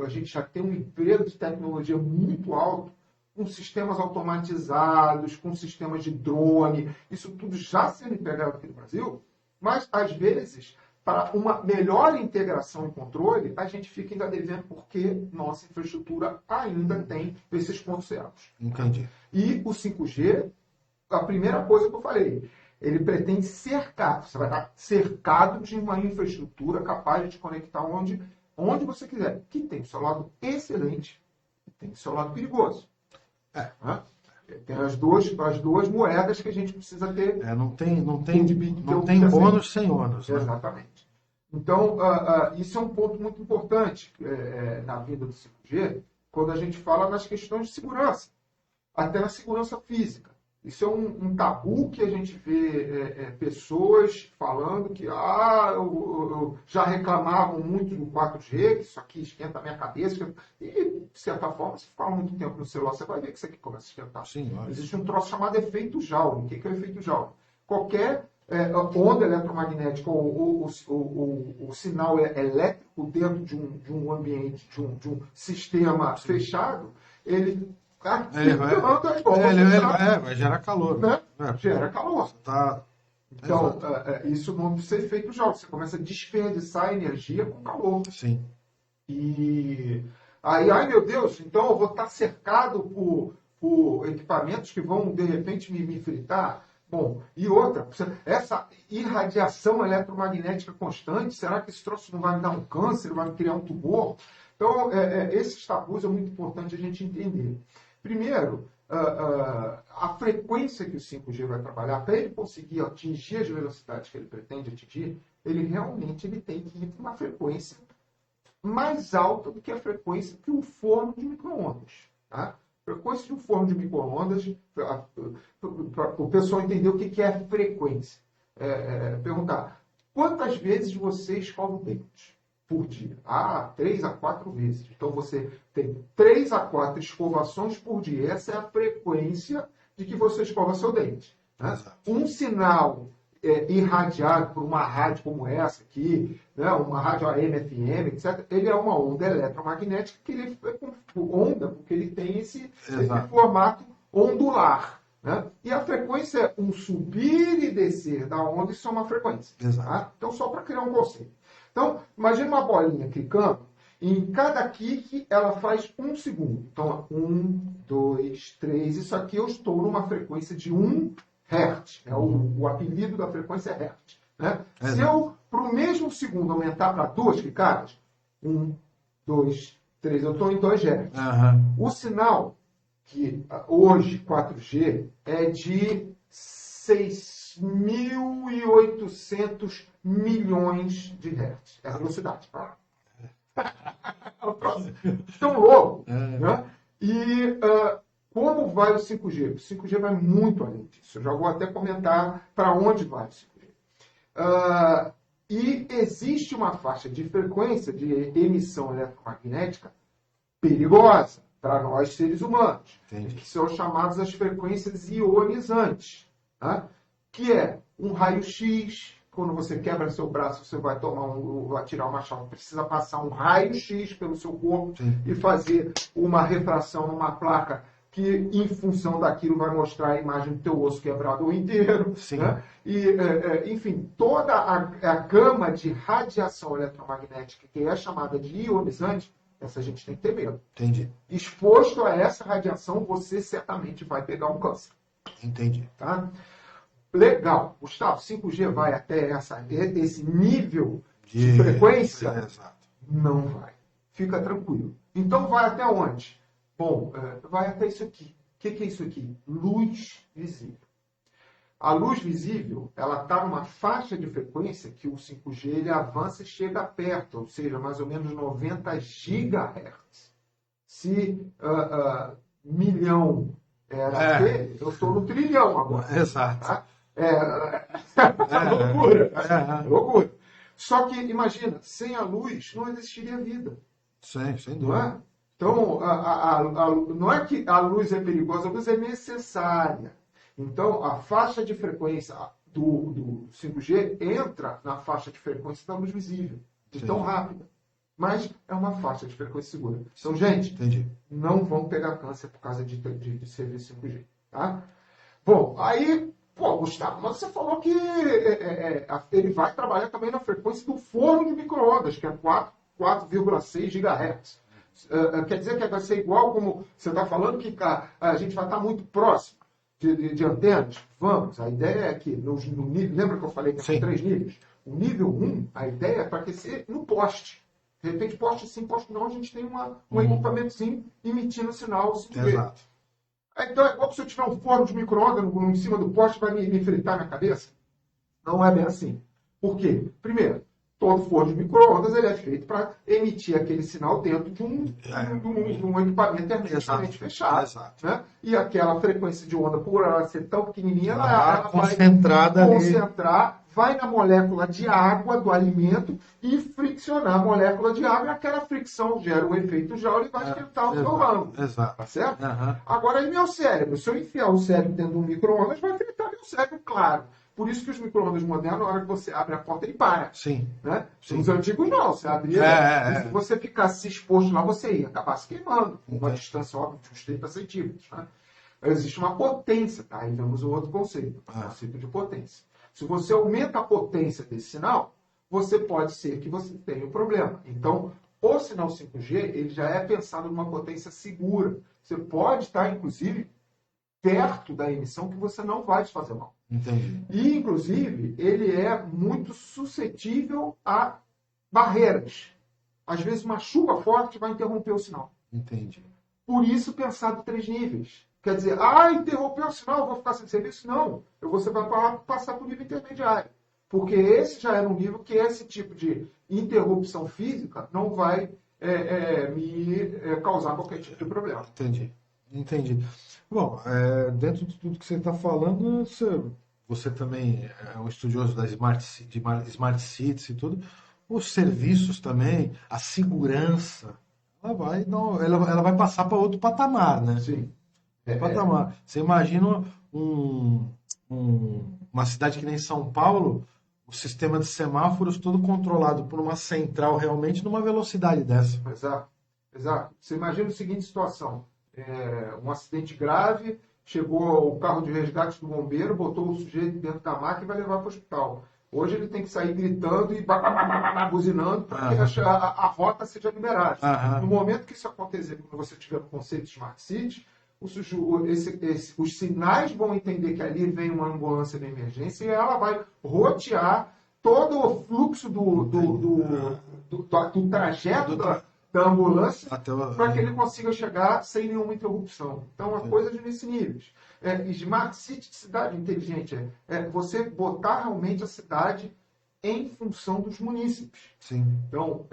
a gente já tem um emprego de tecnologia muito alto, com sistemas automatizados, com sistemas de drone, isso tudo já sendo empregado aqui no Brasil, mas, às vezes, para uma melhor integração e controle, a gente fica ainda devendo porque nossa infraestrutura ainda tem esses pontos cegos. Entendi. E o 5G, a primeira coisa que eu falei, ele pretende cercar, você vai estar cercado de uma infraestrutura capaz de te conectar onde você quiser, que tem o seu lado excelente e tem o seu lado perigoso. Tem as duas moedas que a gente precisa ter. Não tem bônus sem ônus. Né? Exatamente. Então, isso é um ponto muito importante na vinda do 5G, quando a gente fala nas questões de segurança, até na segurança física. Isso é um tabu que a gente vê pessoas falando que já reclamavam muito do 4G, que isso aqui esquenta a minha cabeça. E, de certa forma, se fala muito tempo no celular, você vai ver que isso aqui começa a esquentar. Sim, existe um troço chamado efeito Joule. O que é o efeito Joule? Qualquer onda eletromagnética ou o sinal elétrico dentro de um ambiente, de um sistema fechado, ele vai gerar calor. Né? Gera calor. Tá... Então, isso não precisa ser feito já. Você começa a desperdiçar energia com calor. Sim. E aí, ai meu Deus, então eu vou estar cercado por equipamentos que vão, de repente, me fritar. Bom, e outra, essa irradiação eletromagnética constante, será que esse troço não vai me dar um câncer, vai me criar um tumor? Então, esses tabus é muito importante a gente entender. Primeiro, a frequência que o 5G vai trabalhar, para ele conseguir atingir as velocidades que ele pretende atingir, ele realmente tem que ir para uma frequência mais alta do que a frequência que um forno de micro-ondas. Tá? A frequência de um forno de micro-ondas, para o pessoal entender o que é frequência. Perguntar, Quantas vezes você escova o dente por dia? 3 a 4 vezes. Então, você tem 3 a 4 escovações por dia. Essa é a frequência de que você escova seu dente. Né? Um sinal irradiado por uma rádio como essa aqui, né? Uma rádio AM, FM, etc., ele é uma onda eletromagnética que ele é onda, porque ele tem esse formato ondular. Né? E a frequência é um subir e descer da onda, isso é uma frequência. Tá? Então, só para criar um conceito. Então, imagine uma bolinha quicando, e em cada kick ela faz 1 segundo. Então, 1, 2, 3, isso aqui eu estou numa frequência de 1 Hz. O apelido da frequência é Hz. Né? Se eu, para o mesmo segundo, aumentar para 2 quicadas, 1, 2, 3, eu estou em 2 Hz. O sinal que hoje 4G é de 6.800 milhões de hertz. É a velocidade. Tão louco. Né? E como vai o 5G? O 5G vai muito além disso. Eu já vou até comentar para onde vai o 5G. E existe uma faixa de frequência de emissão eletromagnética perigosa para nós, seres humanos, que são chamadas as frequências ionizantes, tá? Que é um raio-x. Quando você quebra seu braço, você vai tirar uma chave, precisa passar um raio-x pelo seu corpo e fazer uma refração numa placa que, em função daquilo, vai mostrar a imagem do teu osso quebrado inteiro. Né? E, enfim, toda a gama de radiação eletromagnética, que é chamada de ionizante, essa a gente tem que ter medo. Entendi. Exposto a essa radiação, você certamente vai pegar um câncer. Entendi. Tá? Legal. Gustavo, 5G vai até esse nível de frequência? Não vai. Fica tranquilo. Então vai até onde? Bom, vai até isso aqui. O que é isso aqui? Luz visível. A luz visível, ela está numa faixa de frequência que o 5G ele avança e chega perto, ou seja, mais ou menos 90 GHz. Se milhão era aquele, eu estou no trilhão agora. Exato. Tá? Loucura. Loucura. Só que, imagina, sem a luz não existiria vida. Sim, sem dúvida. Não é? Então, não é que a luz é perigosa, a luz é necessária. Então, a faixa de frequência do 5G entra na faixa de frequência da luz visível, de tão rápida. Mas é uma faixa de frequência segura. Então, gente, não vão pegar câncer por causa de serviço 5G. Tá? Bom, aí, Gustavo, mas você falou que ele vai trabalhar também na frequência do forno de micro-ondas, que é 4,6 GHz. Quer dizer que vai ser igual como você está falando, que a gente vai estar muito próximo de antenas? Vamos. A ideia é que, no nível, lembra que eu falei que são 3 níveis? O nível 1, a ideia é para aquecer no poste. De repente, poste sim, poste não, a gente tem um equipamentozinho emitindo sinal 5G. Exato. Então, é igual que se eu tiver um forno de micro-ondas em cima do poste, vai me fritar minha cabeça? Não é bem assim. Por quê? Primeiro, todo forno de micro-ondas ele é feito para emitir aquele sinal dentro de um equipamento hermeticamente fechado. Exato. Né? E aquela frequência de onda, por ela ser tão pequenininha, ela concentrada vai concentrar, vai na molécula de água do alimento e friccionar a molécula de água, e aquela fricção gera um efeito Joule e vai esquentar o seu ramo. Exato. Tá certo? Agora, aí meu cérebro, se eu enfiar o cérebro dentro de um micro-ondas, vai fritar meu cérebro, claro. Por isso que os micro-ondas modernos, na hora que você abre a porta, ele para. Sim. Né? Os antigos não, você abria. Se você ficasse exposto lá, você ia acabar se queimando, com uma distância, óbvio, de uns 30 centímetros. Né? Existe uma potência, tá? Aí vemos um outro conceito, o conceito de potência. Se você aumenta a potência desse sinal, você pode ser que você tenha um problema. Então, o sinal 5G, ele já é pensado numa potência segura. Você pode estar, inclusive, perto da emissão que você não vai te fazer mal. Entendi. E, inclusive, ele é muito suscetível a barreiras. Às vezes, uma chuva forte vai interromper o sinal. Entendi. Por isso, pensado em 3 níveis. Quer dizer, interrompeu o sinal, vou ficar sem serviço? Não. Você vai passar para o nível intermediário. Porque esse já é um nível que esse tipo de interrupção física não vai me causar qualquer tipo de problema. Entendi. Bom, dentro de tudo que você está falando, você também é um estudioso da Smart Cities e tudo, os serviços também, a segurança, ela vai passar para outro patamar, né? Sim. Patamar. Você imagina uma cidade que nem São Paulo, o sistema de semáforos todo controlado por uma central realmente numa velocidade dessa. Exato, exato. Você imagina a seguinte situação: um acidente grave, chegou o carro de resgate do bombeiro, botou o sujeito dentro da máquina e vai levar para o hospital. Hoje ele tem que sair gritando e buzinando para que a rota seja liberada. No momento que isso acontecer, quando você tiver o conceito de Smart City, os sinais vão entender que ali vem uma ambulância de emergência e ela vai rotear todo o fluxo do trajeto da ambulância para que ele consiga chegar sem nenhuma interrupção. Então, é coisa nesse nível. Smart City, cidade inteligente, é você botar realmente a cidade em função dos munícipes. Sim. Então,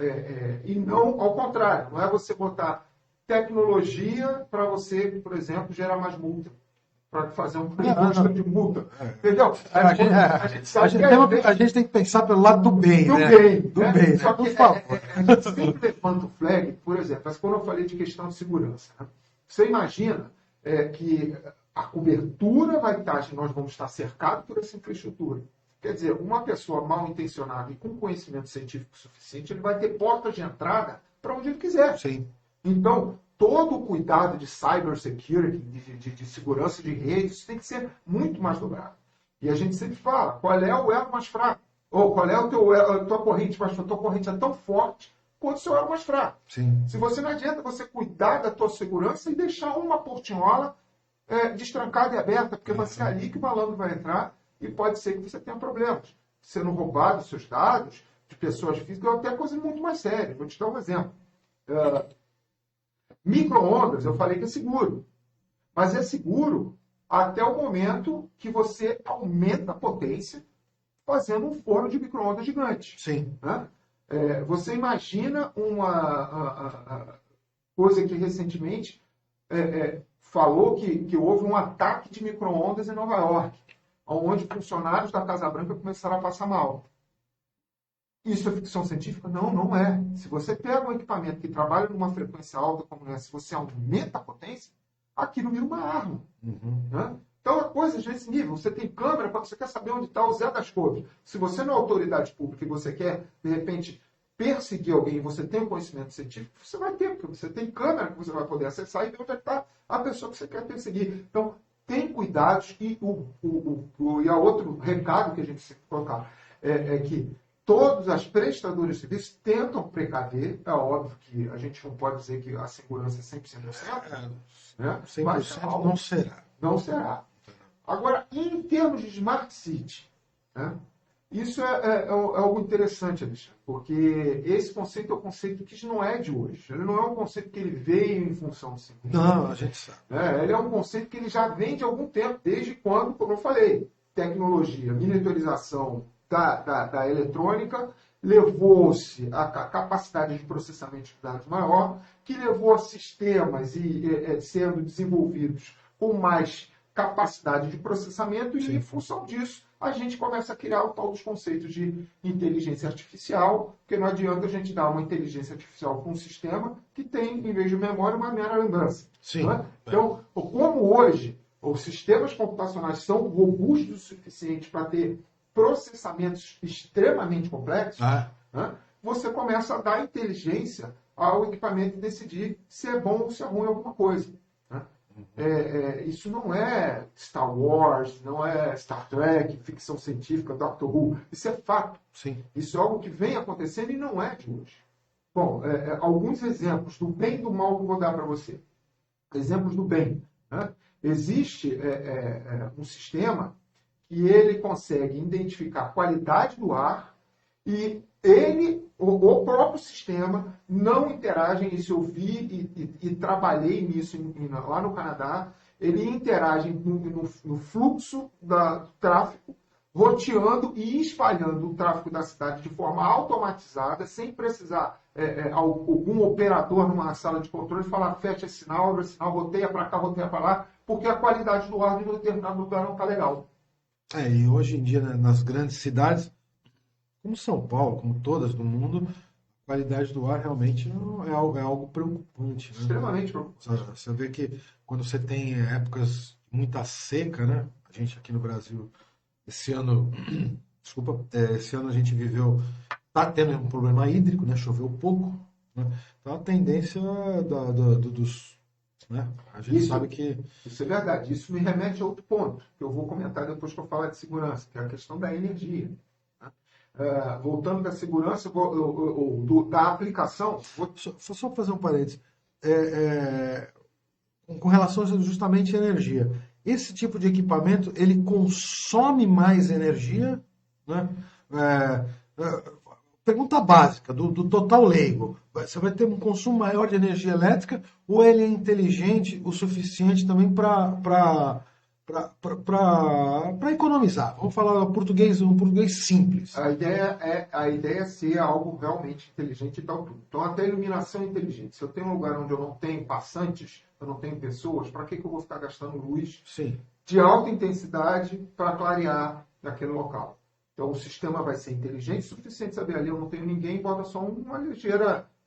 e não ao contrário, não é você botar tecnologia para você, por exemplo, gerar mais multa, para fazer um imposto de multa. Entendeu? A gente tem que pensar pelo lado do bem, do né? Bem, do né? bem, Só né? que Por favor. a gente sempre levanta o flag, por exemplo, mas quando eu falei de questão de segurança, né? Você imagina que a cobertura vai estar, nós vamos estar cercados por essa infraestrutura. Quer dizer, uma pessoa mal intencionada e com conhecimento científico suficiente, ele vai ter portas de entrada para onde ele quiser. Sim. Então, todo o cuidado de cybersecurity, de segurança de redes, isso tem que ser muito mais dobrado. E a gente sempre fala, qual é o elo mais fraco? Ou qual é a tua corrente mais fraca? A tua corrente é tão forte quanto o seu elo mais fraco. Sim. Se você não adianta você cuidar da tua segurança e deixar uma portinhola destrancada e aberta, porque vai ser ali que o malandro vai entrar e pode ser que você tenha problemas. Sendo roubado seus dados de pessoas físicas, ou até coisa muito mais séria. Vou te dar um exemplo. Micro-ondas, eu falei que é seguro. Mas é seguro até o momento que você aumenta a potência fazendo um forno de micro-ondas gigante. Sim. Né? Você imagina uma coisa que recentemente falou que houve um ataque de micro-ondas em Nova York, onde funcionários da Casa Branca começaram a passar mal. Isso é ficção científica? Não, não é. Se você pega um equipamento que trabalha numa frequência alta como essa, se você aumenta a potência, aquilo vira uma arma. Né? Então, a coisa nesse nível. Você tem câmera, você quer saber onde está o Zé das Couves. Se você não é autoridade pública e você quer, de repente, perseguir alguém e você tem um conhecimento científico, você vai ter, porque você tem câmera que você vai poder acessar e ver onde está a pessoa que você quer perseguir. Então, tem cuidados e a outro recado que a gente sempre colocar é que todos as prestadoras de serviços tentam precaver. É óbvio que a gente não pode dizer que a segurança é 100% certa. Né? 100% Mas não será. Não será. Agora, em termos de Smart City, né? Isso é algo interessante, Alexandre, porque esse conceito é um conceito que não é de hoje. Ele não é um conceito que ele veio em função de si. Não, a gente sabe. Ele é um conceito que ele já vem de algum tempo, desde quando, como eu falei, tecnologia, miniaturização da eletrônica, levou-se a capacidade de processamento de dados maior, que levou a sistemas sendo desenvolvidos com mais capacidade de processamento. Sim. E, em função disso, a gente começa a criar o tal dos conceitos de inteligência artificial, porque não adianta a gente dar uma inteligência artificial para um sistema que tem, em vez de memória, uma mera lembrança. Sim. Não é? Então, como hoje os sistemas computacionais são robustos o suficiente para ter processamentos extremamente complexos, né, você começa a dar inteligência ao equipamento e decidir se é bom ou se é ruim alguma coisa. Né? Isso não é Star Wars, não é Star Trek, ficção científica, Doctor Who. Isso é fato. Sim. Isso é algo que vem acontecendo e não é de hoje. Bom, alguns exemplos do bem e do mal que eu vou dar para você. Exemplos do bem. Né? Existe um sistema que ele consegue identificar a qualidade do ar e o próprio sistema, não interage. Isso eu vi e trabalhei nisso lá no Canadá. Ele interage no fluxo do tráfego, roteando e espalhando o tráfego da cidade de forma automatizada, sem precisar algum operador numa sala de controle falar fecha esse sinal, roteia para cá, roteia para lá, porque a qualidade do ar de um determinado lugar não está legal. E hoje em dia, né, nas grandes cidades, como São Paulo, como todas do mundo, a qualidade do ar realmente é algo preocupante, né? Extremamente preocupante. Você vê que quando você tem épocas de muita seca, né? A gente aqui no Brasil, esse ano, desculpa, esse ano a gente viveu, tá tendo um problema hídrico, né? Choveu pouco, né? Então a tendência dos, né? A gente Isso, sabe que isso é verdade. Isso me remete a outro ponto, que eu vou comentar depois que eu falar de segurança, que é a questão da energia. Voltando da segurança, da aplicação, só fazer um parênteses. É, com relação justamente à energia. Esse tipo de equipamento, ele consome mais energia, né? É, pergunta básica, do total leigo. Você vai ter um consumo maior de energia elétrica ou ele é inteligente o suficiente também para economizar? Vamos falar um português simples. a ideia é ser algo realmente inteligente e tal tudo. Então, até a iluminação é inteligente. Se eu tenho um lugar onde eu não tenho passantes, eu não tenho pessoas, para que eu vou ficar gastando luz Sim. de alta intensidade para clarear naquele local? Então, o sistema vai ser inteligente o suficiente, saber ali eu não tenho ninguém, bota só um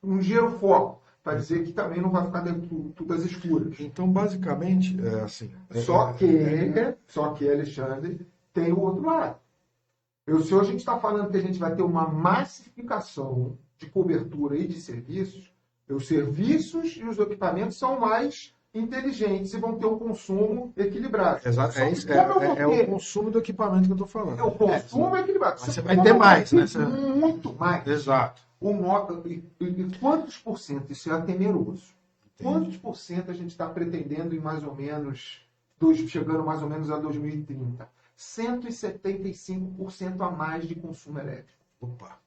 ligeiro foco, para dizer que também não vai ficar dentro tudo às escuras. Então, basicamente, assim... Só que, Alexandre, tem o outro lado. Se hoje a gente está falando que a gente vai ter uma massificação de cobertura e de serviços, os serviços e os equipamentos são mais inteligentes e vão ter um consumo equilibrado. Exato, o consumo do equipamento que eu estou falando. O consumo é equilibrado. Mas você vai ter mais, né? Muito mais. Exato. E quantos por cento isso é temeroso? Quantos por cento a gente está pretendendo em mais ou menos, chegando mais ou menos a 2030? 175% a mais de consumo elétrico. Opa.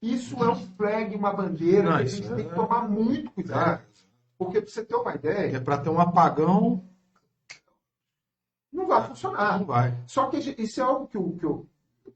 Isso é um flag, uma bandeira que a gente tem que tomar muito cuidado. Porque, para você ter uma ideia... É para ter um apagão... Não vai funcionar. Não vai. Só que isso é algo que eu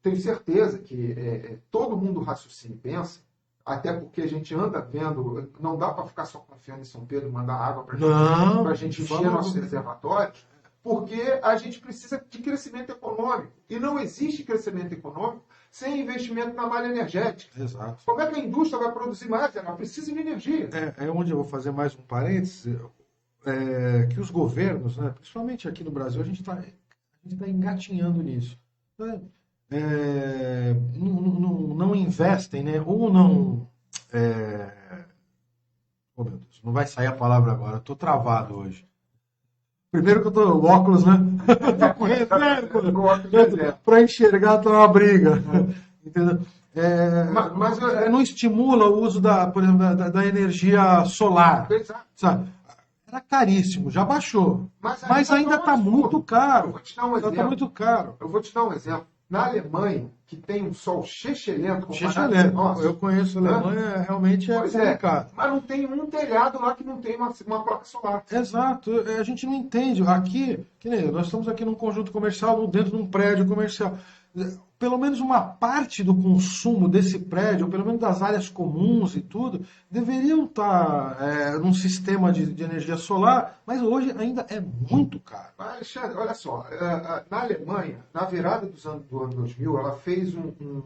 tenho certeza que todo mundo raciocina e pensa, até porque a gente anda vendo, não dá para ficar só confiando em São Pedro, mandar água para a gente encher nossos reservatórios, porque a gente precisa de crescimento econômico. E não existe crescimento econômico sem investimento na malha energética. Exato. Como é que a indústria vai produzir mais? Ela precisa de energia. É onde eu vou fazer mais um parênteses, que os governos, né, principalmente aqui no Brasil, a gente está engatinhando nisso. Não investem, né, ou não... Oh, meu Deus, não vai sair a palavra agora, estou travado hoje. Primeiro que eu tô óculos, né? Para enxergar tá uma briga. Entendeu? Mas não estimula o uso por exemplo, da energia solar. Sabe? Era caríssimo, já baixou. Mas ainda está muito caro. Eu vou te dar um exemplo. Tá muito caro. Eu vou te dar um exemplo. Na Alemanha, que tem um sol chechelento, eu conheço a Alemanha, realmente é complicado. Mas não tem um telhado lá que não tem uma placa solar. Exato, a gente não entende. Aqui, que nem nós estamos aqui num conjunto comercial, dentro de um prédio comercial. Pelo menos uma parte do consumo desse prédio, ou pelo menos das áreas comuns e tudo, deveriam estar num sistema de energia solar, mas hoje ainda é muito caro. Alexandre, olha só, na Alemanha, na virada do ano 2000, ela fez um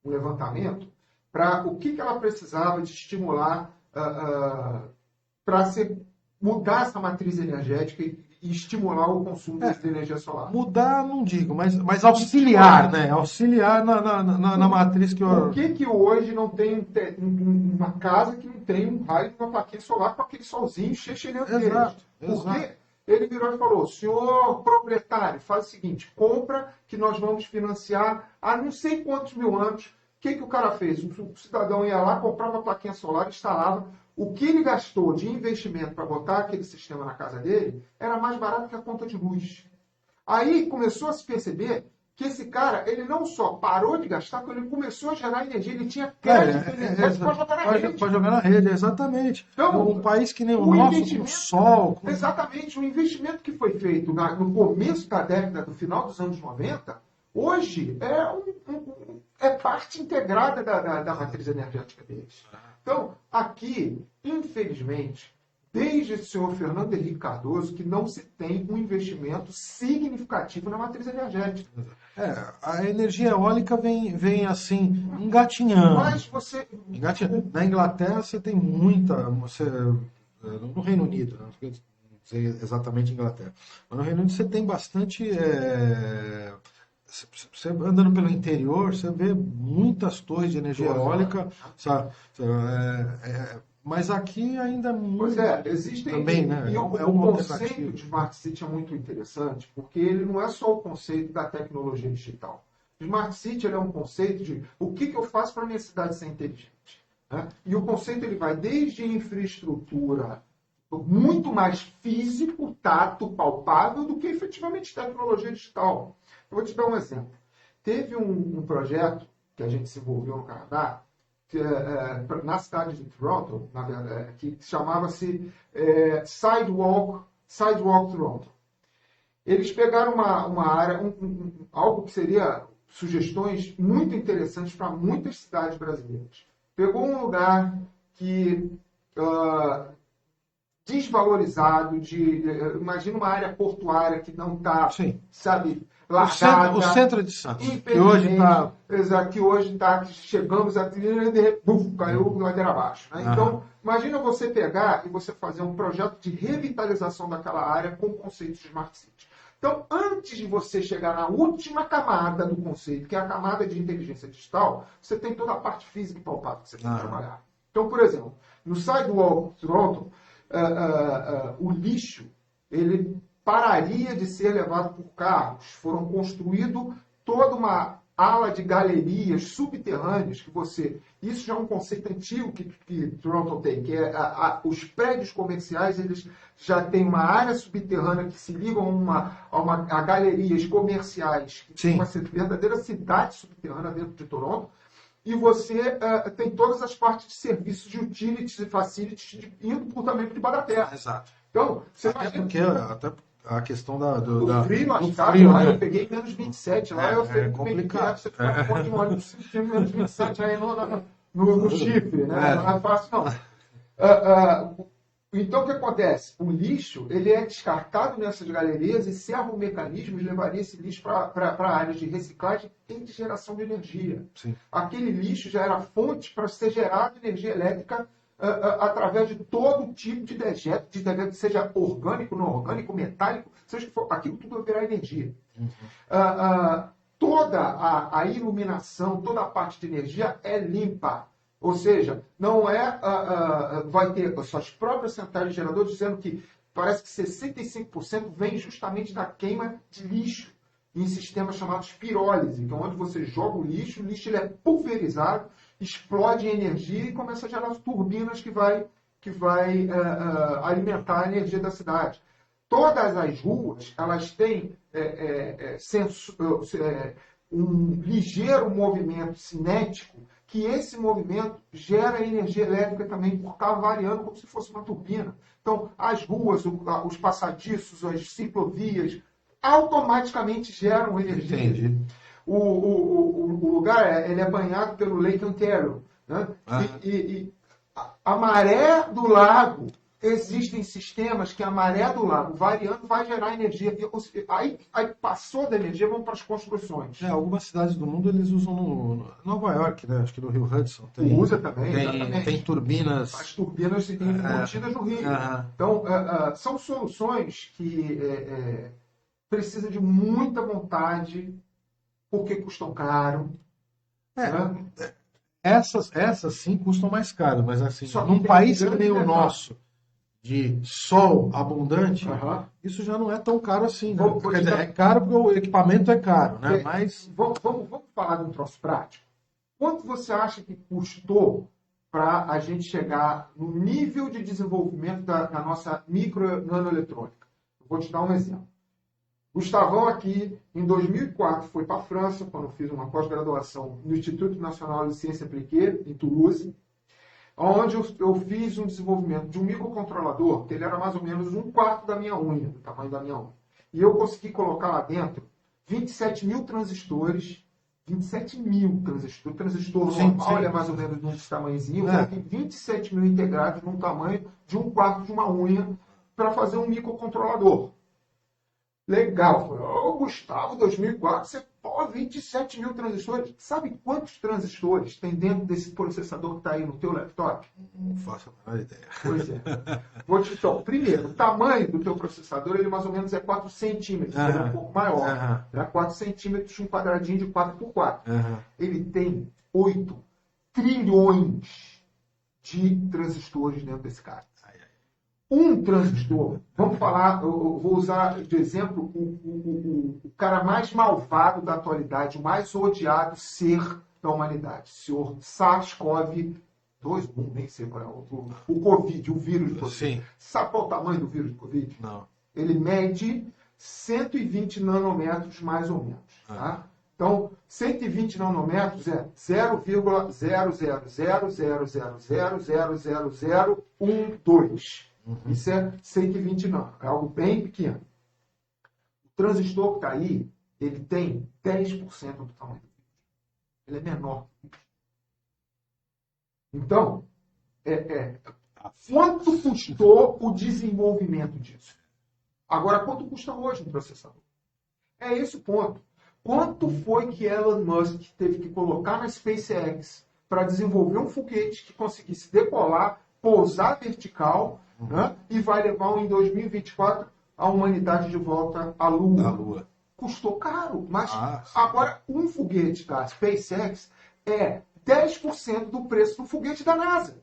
levantamento para o que ela precisava de estimular para mudar essa matriz energética e estimular o consumo de energia solar. Mudar, não digo, mas auxiliar, né? Auxiliar na matriz que eu... Por que hoje não tem uma casa que não tem um raio de uma plaquinha solar com aquele solzinho cheio de Exato. Porque ele virou e falou, senhor proprietário, faz o seguinte, compra que nós vamos financiar há não sei quantos mil anos. O que o cara fez? O cidadão ia lá, comprava a plaquinha solar, instalava. O que ele gastou de investimento para botar aquele sistema na casa dele era mais barato que a conta de luz. Aí começou a se perceber que esse cara, ele não só parou de gastar, como ele começou a gerar energia, ele tinha crédito energético para jogar na rede. Para jogar na rede, exatamente. Então, um país que nem o nosso, com sol... Exatamente, o investimento que foi feito no começo da década, no final dos anos 90, hoje é parte integrada da matriz energética deles. Então, aqui, infelizmente, desde o senhor Fernando Henrique Cardoso, que não se tem um investimento significativo na matriz energética. A energia eólica vem assim, engatinhando. Mas você... Na Inglaterra você tem muita. No Reino Unido, não sei exatamente Inglaterra, mas no Reino Unido você tem bastante. Você andando pelo interior, você vê muitas torres de energia eólica, sabe? Mas aqui ainda é muito. Pois é, existem. Também, né? O conceito de Smart City é muito interessante, porque ele não é só o conceito da tecnologia digital. Smart City ele é um conceito de o que eu faço para a minha cidade ser inteligente. Né? E o conceito ele vai desde infraestrutura muito mais físico, tato, palpável, do que efetivamente tecnologia digital. Eu vou te dar um exemplo. Teve um projeto que a gente se envolveu no Canadá, na cidade de Toronto, na verdade, que chamava-se Sidewalk Toronto. Eles pegaram uma área, algo que seria sugestões muito interessantes para muitas cidades brasileiras. Pegou um lugar que desvalorizado, imagina uma área portuária que não está, sabe, largada. O centro de Santos, que hoje está... Exato, que hoje está, chegamos a... caiu ladeira abaixo. Né? Então, imagina você pegar e você fazer um projeto de revitalização daquela área com conceitos de Smart City. Então, antes de você chegar na última camada do conceito, que é a camada de inteligência digital, você tem toda a parte física e palpável que você tem que trabalhar. Então, por exemplo, no Sidewalk Toronto, o lixo, ele pararia de ser levado por carros. Foram construídos toda uma ala de galerias subterrâneas que você... Isso já é um conceito antigo que Toronto tem, que é os prédios comerciais, eles já têm uma área subterrânea que se ligam a galerias comerciais, que uma verdadeira cidade subterrânea dentro de Toronto, e você tem todas as partes de serviços de utilities e facilities indo também por debaixo da terra. Exato. Então, você até a questão do frio, lá eu peguei menos 27, lá eu sei complicado. Você fica com um ônibus menos 27 aí no chifre, né? Não é fácil, não. Então, o que acontece? O lixo ele é descartado nessas galerias e servomecanismos levaria esse lixo para áreas de reciclagem e de geração de energia. Sim. Aquele lixo já era fonte para ser gerada energia elétrica através de todo tipo de dejeto, seja orgânico, não orgânico, metálico, seja que for, aquilo tudo vai virar energia. Toda a iluminação, toda a parte de energia é limpa. Ou seja, não vai ter suas próprias centrais de geradores dizendo que parece que 65% vem justamente da queima de lixo em sistemas chamados pirólise, que é onde você joga o lixo ele é pulverizado, explode em energia e começa a gerar turbinas que vai alimentar a energia da cidade. Todas as ruas elas têm um ligeiro movimento cinético, que esse movimento gera energia elétrica também, por estar variando como se fosse uma turbina. Então, as ruas, os passadiços, as ciclovias, automaticamente geram energia. Entendi. O lugar ele é banhado pelo Lake Ontario. Né? E a maré do lago, existem sistemas que a maré do lago variando vai gerar energia. Aí passou da energia, vamos para as construções. Algumas cidades do mundo eles usam no Nova York, né? Acho que no Rio Hudson usa também, tem turbinas. As turbinas embutidas no rio. Então, são soluções que precisam de muita vontade, porque custam caro. Essas sim custam mais caro, mas assim, num país que nem o nosso, de sol abundante, isso já não é tão caro assim, né? Quer dizer, é caro porque o equipamento é caro, né? Mas... Vamos falar de um troço prático. Quanto você acha que custou para a gente chegar no nível de desenvolvimento da nossa micro nanoeletrônica? Vou te dar um exemplo. Gustavão aqui, em 2004, foi para a França, quando fiz uma pós-graduação no Instituto Nacional de Ciência Appliquée, em Toulouse, onde eu fiz um desenvolvimento de um microcontrolador, que ele era mais ou menos 1/4 da minha unha, do tamanho da minha unha. E eu consegui colocar lá dentro 27 mil transistores, 27 mil transistores. O transistor Sim, normal sim. ele é mais ou menos desse tamanhozinho. É. Tem 27 mil integrados num tamanho de um quarto de uma unha para fazer um microcontrolador. Legal. Ô, Gustavo, 2004, você pô, 27 mil transistores. Sabe quantos transistores tem dentro desse processador que está aí no teu laptop? Não faço a menor ideia. Pois é. Vou te então, primeiro, o tamanho do teu processador, ele mais ou menos é 4 centímetros. Ele é um pouco maior. Né? 4 centímetros, um quadradinho de 4 por 4. Ele tem 8 trilhões de transistores dentro desse cara. Um transistor, vamos falar, eu vou usar de exemplo o cara mais malvado da atualidade, o mais odiado ser da humanidade, o senhor SARS-CoV-2, nem sei qual é o Covid, o vírus do Covid. Sim. Sabe qual é o tamanho do vírus do Covid? Não. Ele mede 120 nanômetros mais ou menos. Tá? Então, 120 nanômetros é 0,0000000000012. Isso é 120 nano. É algo bem pequeno. O transistor que está aí, ele tem 10% do tamanho do vírus. Ele é menor. Então, quanto custou o desenvolvimento disso? Agora, quanto custa hoje um processador? É esse o ponto. Quanto foi que Elon Musk teve que colocar na SpaceX para desenvolver um foguete que conseguisse decolar, pousar vertical, né, e vai levar em 2024 a humanidade de volta à Lua? Da Lua. Custou caro, mas agora um foguete da SpaceX é 10% do preço do foguete da NASA.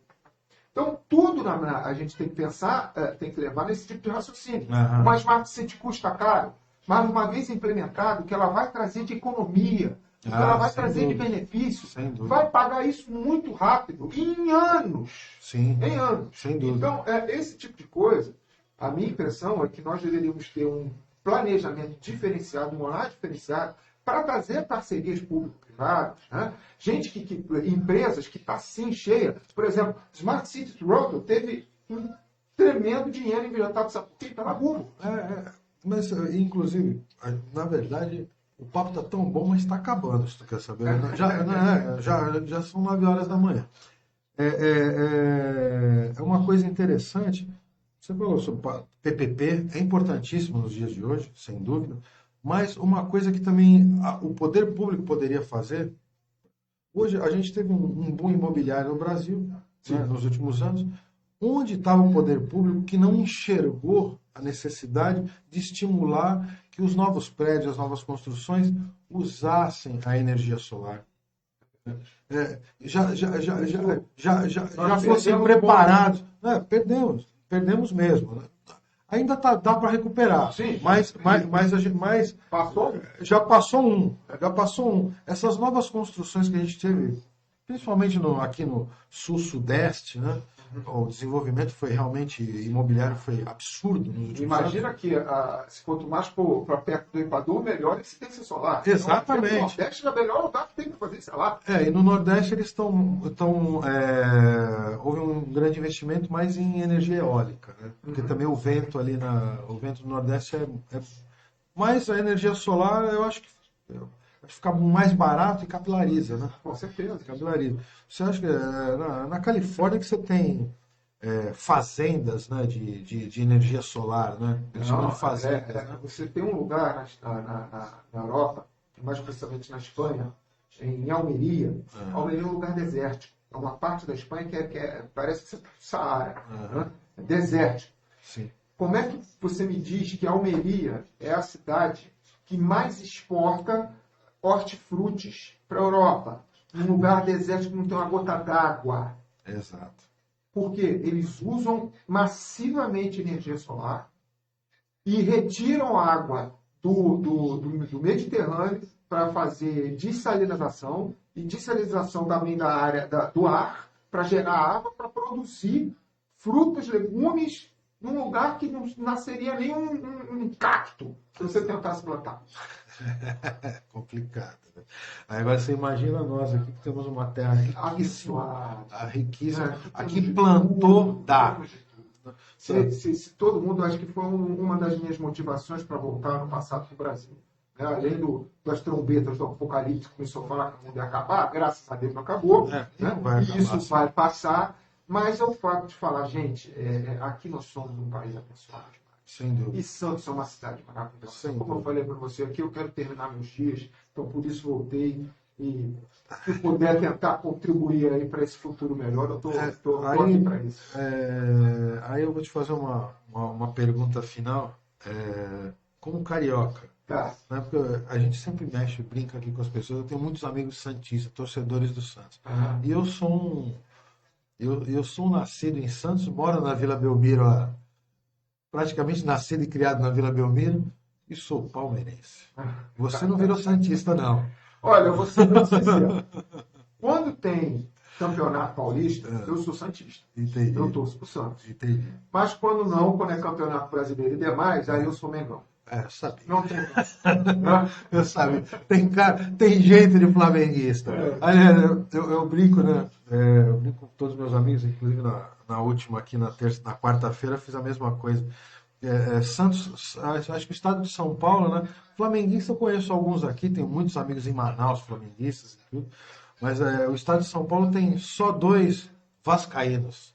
Então, tudo a gente tem que pensar, tem que levar nesse tipo de raciocínio. Uma Smart City custa caro, mas uma vez implementado, o que ela vai trazer de economia, o que ela vai trazer de benefício, vai pagar isso muito rápido, em anos. Sim. Em anos. Sem dúvida. Então, esse tipo de coisa, a minha impressão é que nós deveríamos ter um planejamento diferenciado, um horário diferenciado, para trazer parcerias público-privadas, né? Empresas que está sim cheia. Por exemplo, Smart City Toronto teve um tremendo dinheiro injetado pela Google. Mas, inclusive, na verdade, o papo está tão bom, mas está acabando, se tu quer saber. Já são 9 horas da manhã. É uma coisa interessante. Você falou sobre PPP, é importantíssimo nos dias de hoje, sem dúvida. Mas uma coisa que também o poder público poderia fazer. Hoje a gente teve um boom imobiliário no Brasil, né, nos últimos anos. Onde estava o poder público que não enxergou a necessidade de estimular que os novos prédios, as novas construções usassem a energia solar? Já fossem preparados. Perdemos mesmo. Né? Ainda dá para recuperar. Sim. Mas já passou um. Essas novas construções que a gente teve, principalmente aqui no sul-sudeste, né? O desenvolvimento foi realmente imobiliário, foi absurdo nos últimos Imagina anos. que se quanto mais para perto do Equador, melhor existência solar. Exatamente. Então, o Nordeste é o melhor lugar que tem para fazer solar. E no Nordeste eles houve um grande investimento mais em energia eólica, né? Porque também o vento ali o vento do Nordeste mas a energia solar eu acho que fica mais barato e capilariza, né? Com certeza. Capilariza. Você acha que na Califórnia que você tem fazendas, né, de energia solar, né? Eles chamam de fazendas, né? Você tem um lugar na Europa, mais precisamente na Espanha, em Almeria. Almeria é um lugar desértico. É uma parte da Espanha que parece que você está no Saara. Né? É desértico. Sim. Como é que você me diz que Almeria é a cidade que mais exporta hortifrutis para a Europa? Num lugar desértico que não tem uma gota d'água. Exato. Porque eles usam massivamente energia solar e retiram água do Mediterrâneo para fazer dessalinização e dessalinização também da área do ar para gerar água para produzir frutas, legumes num lugar que não nasceria nem um cacto se você tentasse plantar. Complicado. Né? Aí agora você imagina nós aqui que temos uma terra riquíssima. Aqui plantou, dá. Se todo mundo, acho que foi uma das minhas motivações para voltar no passado para o Brasil. né? Além das trombetas do Apocalipse, que começou a falar que o mundo ia acabar, graças a Deus não acabou, né? Não vai acabar, Isso sim. vai passar, mas é o fato de falar, gente, aqui nós somos um país abençoado. Sem dúvida. E Santos é uma cidade maravilhosa. Sem Como eu dúvida. falei para você aqui, eu quero terminar meus dias, então por isso voltei. E se puder tentar contribuir aí para esse futuro melhor, eu estou aqui para isso. Aí eu vou te fazer uma pergunta final, como carioca, Tá. né? Porque a gente sempre mexe, brinca aqui com as pessoas. Eu tenho muitos amigos santistas, torcedores do Santos. Aham. E eu sou um nascido em Santos, moro na Vila Belmiro, praticamente nascido e criado na Vila Belmiro, e sou palmeirense. Você não virou santista, não. Olha, eu vou ser muito sincero. Quando tem campeonato paulista, eu sou santista. Entendi. Eu torço pro Santos. Entendi. Mas quando não, quando é campeonato brasileiro e demais, aí eu sou Mengão. Eu sabia. Não tem como. Eu sabia. Tem jeito de flamenguista. Aliás, eu brinco, né? Eu brinco com todos os meus amigos, inclusive na última aqui, na quarta-feira, fiz a mesma coisa. Santos, acho que o estado de São Paulo, né? Flamenguista eu conheço alguns aqui, tenho muitos amigos em Manaus, flamenguistas e tudo. Mas o estado de São Paulo tem só 2 vascaínos.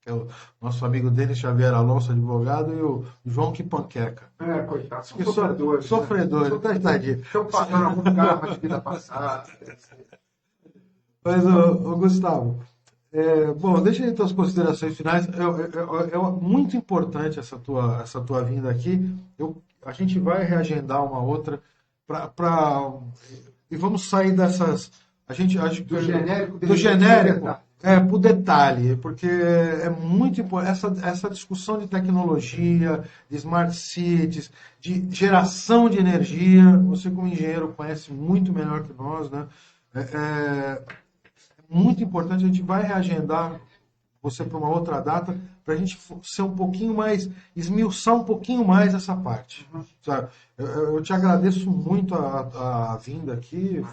Que é o nosso amigo Denis Xavier Alonso, advogado, e o João Quipanqueca. Coitado. São Que sofredores. sofredores, tadinho. Estão passando algum karma de vida passada. Mas, ô, Gustavo, bom, deixa aí tuas considerações finais. É muito importante essa tua vinda aqui. A gente vai reagendar uma outra e vamos sair dessas. A gente acho que Do genérico para o detalhe, porque é muito importante essa discussão de tecnologia, de smart cities, de geração de energia. Você, como engenheiro, conhece muito melhor que nós, né? É muito importante. A gente vai reagendar você para uma outra data para a gente ser um pouquinho mais, esmiuçar um pouquinho mais essa parte. Sabe? Eu te agradeço muito a vinda aqui,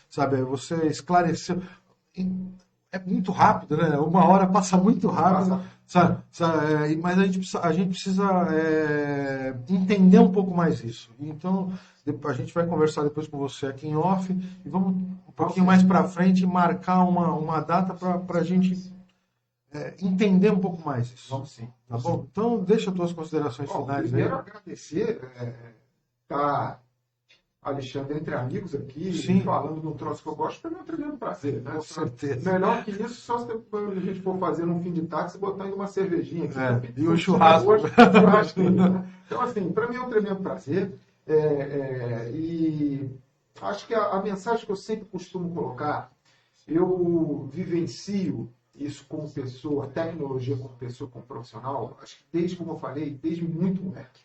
sabe, você esclareceu. É muito rápido, né? 1 hora passa muito rápido, sabe? Mas a gente precisa entender um pouco mais isso. Então, a gente vai conversar depois com você aqui em off e vamos um pouquinho mais para frente marcar uma data para a gente entender um pouco mais isso. Vamos sim. Tá bom? Então, deixa as tuas considerações finais primeiro aí. agradecer, tá Alexandre entre amigos aqui, Sim. falando de um troço que eu gosto, para mim é um tremendo prazer. Né? Com certeza. Melhor que isso, só se a gente for fazer num fim de tarde, você botar ainda uma cervejinha aqui. E o churrasco. Então, assim, para mim é um tremendo prazer. E acho que a mensagem que eu sempre costumo colocar, eu vivencio isso como pessoa, tecnologia como pessoa, como profissional, acho que desde, como eu falei, desde muito moleque.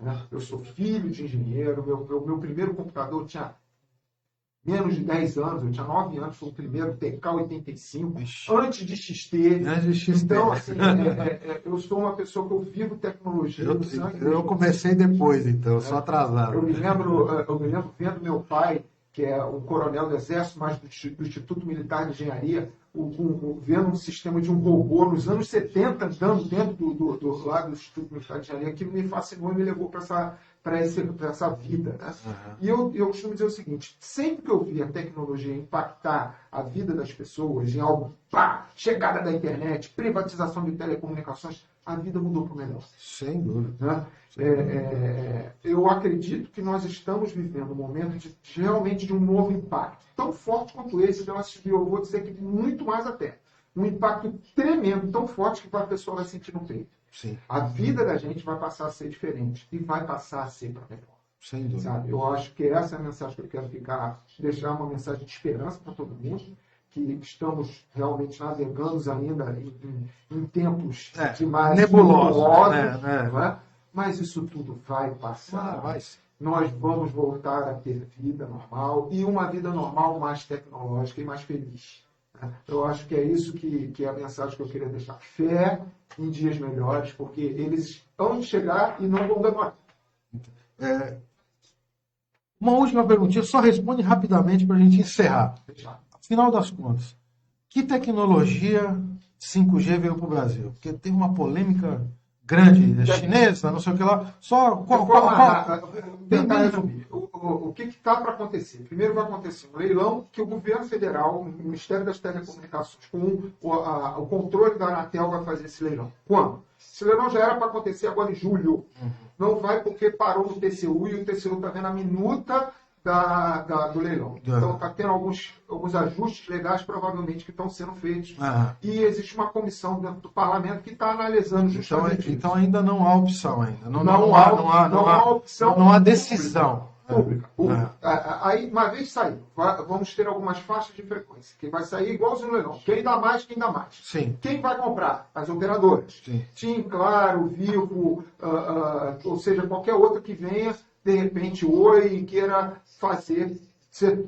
Né? Eu sou filho de engenheiro, meu primeiro computador tinha menos de 10 anos, eu tinha 9 anos, foi o primeiro TK-85, antes de XT. Então, assim, eu sou uma pessoa que eu vivo tecnologia. Eu comecei depois, então, sou atrasado. Eu me lembro vendo meu pai, que é um coronel do Exército, mas do Instituto Militar de Engenharia, vendo um sistema de um robô nos anos 70 andando dentro do lado do Instituto Militar de Engenharia. Aquilo me fascinou e me levou para essa vida. Né? Uhum. E eu costumo dizer o seguinte, sempre que eu vi a tecnologia impactar a vida das pessoas em algo, chegada da internet, privatização de telecomunicações, a vida mudou para o melhor. Sem dúvida. Né? Eu acredito que nós estamos vivendo um momento realmente de um novo impacto, tão forte quanto esse que eu assisti, eu vou dizer que muito mais até. Um impacto tremendo, tão forte que a pessoa vai sentir no peito. Sim. A vida da gente vai passar a ser diferente e vai passar a ser para melhor. Sem dúvida. Sabe? Eu acho que essa é a mensagem que eu quero deixar uma mensagem de esperança para todo mundo, que estamos realmente navegando ainda em tempos de mais nebulosos, né? Mas isso tudo vai passar. Vai. Nós vamos voltar a ter vida normal e uma vida normal mais tecnológica e mais feliz. Eu acho que é isso que é a mensagem que eu queria deixar. Fé em dias melhores, porque eles vão chegar e não vão demorar. Uma última perguntinha, só responde rapidamente para a gente encerrar. Afinal das contas, que tecnologia 5G veio para o Brasil? Porque teve uma polêmica grande chinesa, não sei o que lá. Só tentar resumir. O que está para acontecer? Primeiro vai acontecer um leilão que o governo federal, o Ministério das Telecomunicações, com o controle da Anatel, vai fazer esse leilão. Quando? Esse leilão já era para acontecer agora em julho. Não vai porque parou no TCU e o TCU está vendo a minuta do leilão. Então está tendo alguns ajustes legais provavelmente que estão sendo feitos. E existe uma comissão dentro do parlamento que está analisando justamente isso. Então ainda não há opção ainda. Não há opção. Não há decisão. Pública. Aí, uma vez sair, vamos ter algumas faixas de frequência, que vai sair igualzinho no leilão. Quem dá mais, quem dá mais. Sim. Quem vai comprar? As operadoras. Sim. TIM, Claro, Vivo, ou seja, qualquer outra que venha, de repente, Oi, e queira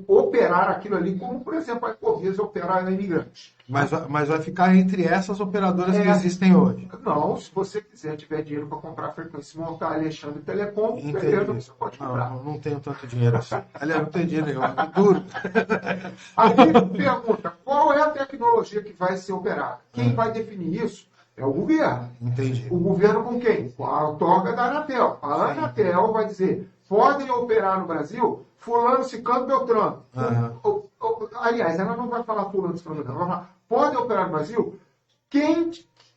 operar aquilo ali, como, por exemplo, a Ecovisa operar em Imigrantes. Mas vai ficar entre essas operadoras que existem hoje. Não, se você quiser, tiver dinheiro para comprar a frequência, montar Alexandre Telecom, beleza, você pode comprar. Não tenho tanto dinheiro assim. Aliás, não tenho dinheiro nenhum, é duro. Aí pergunta, qual é a tecnologia que vai ser operada? Quem vai definir isso é o governo. Entendi. O governo com quem? Com a outorga da Anatel. A Anatel vai dizer, podem operar no Brasil fulano, ciclano, beltrano. Aliás, ela não vai falar fulano, ciclano, beltrano. Ela vai falar, podem operar no Brasil quem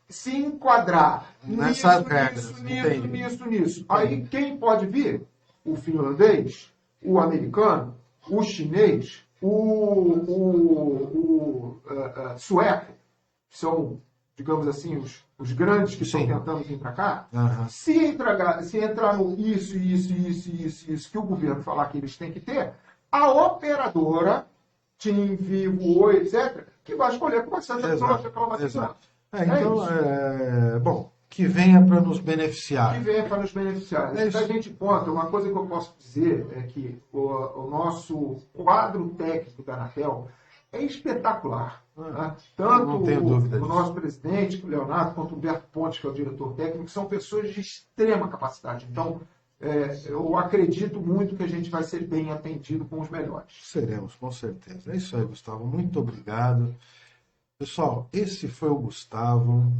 se enquadrar nessas regras. Nisso. Aí quem pode vir? O finlandês, o americano, o chinês, o sueco, que são, digamos assim, os grandes que estão tentando vir para cá. Se entrar no isso que o governo falar que eles têm que ter, a operadora, TIM, Vivo, Oi, etc., que vai escolher qual vai ser a tecnologia que ela vai usar. Bom, que venha para nos beneficiar. Que venha para nos beneficiar. Se a gente conta, uma coisa que eu posso dizer é que o nosso quadro técnico da Anatel é espetacular. Tanto o nosso presidente, o Leonardo, quanto o Humberto Pontes, que é o diretor técnico, são pessoas de extrema capacidade. Então, eu acredito muito que a gente vai ser bem atendido com os melhores. Seremos, com certeza. É isso aí, Gustavo. Muito obrigado. Pessoal, esse foi o Gustavo.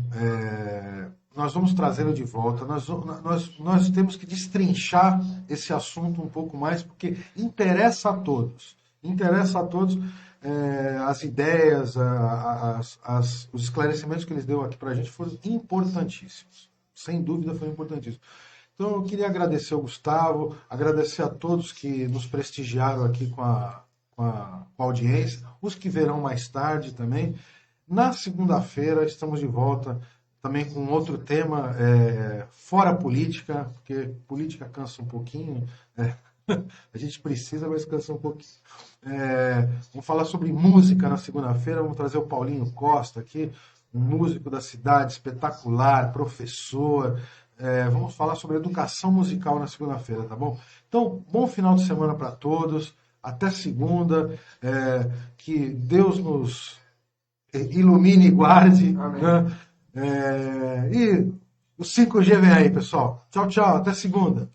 Nós vamos trazê-lo de volta. Nós temos que destrinchar esse assunto um pouco mais, porque interessa a todos. Interessa a todos. As ideias, os esclarecimentos que eles deu aqui para a gente foram importantíssimos. Sem dúvida, foram importantíssimos. Então, eu queria agradecer ao Gustavo, agradecer a todos que nos prestigiaram aqui com a audiência, os que verão mais tarde também. Na segunda-feira, estamos de volta também com outro tema, fora política, porque política cansa um pouquinho, a gente precisa, mas cansa um pouquinho. Vamos falar sobre música na segunda-feira, vamos trazer o Paulinho Costa aqui, um músico da cidade, espetacular, professor. Vamos falar sobre educação musical na segunda-feira, tá bom? Então, bom final de semana para todos, até segunda, que Deus nos ilumine e guarde. Né? E o 5G vem aí, pessoal. Tchau, tchau, até segunda.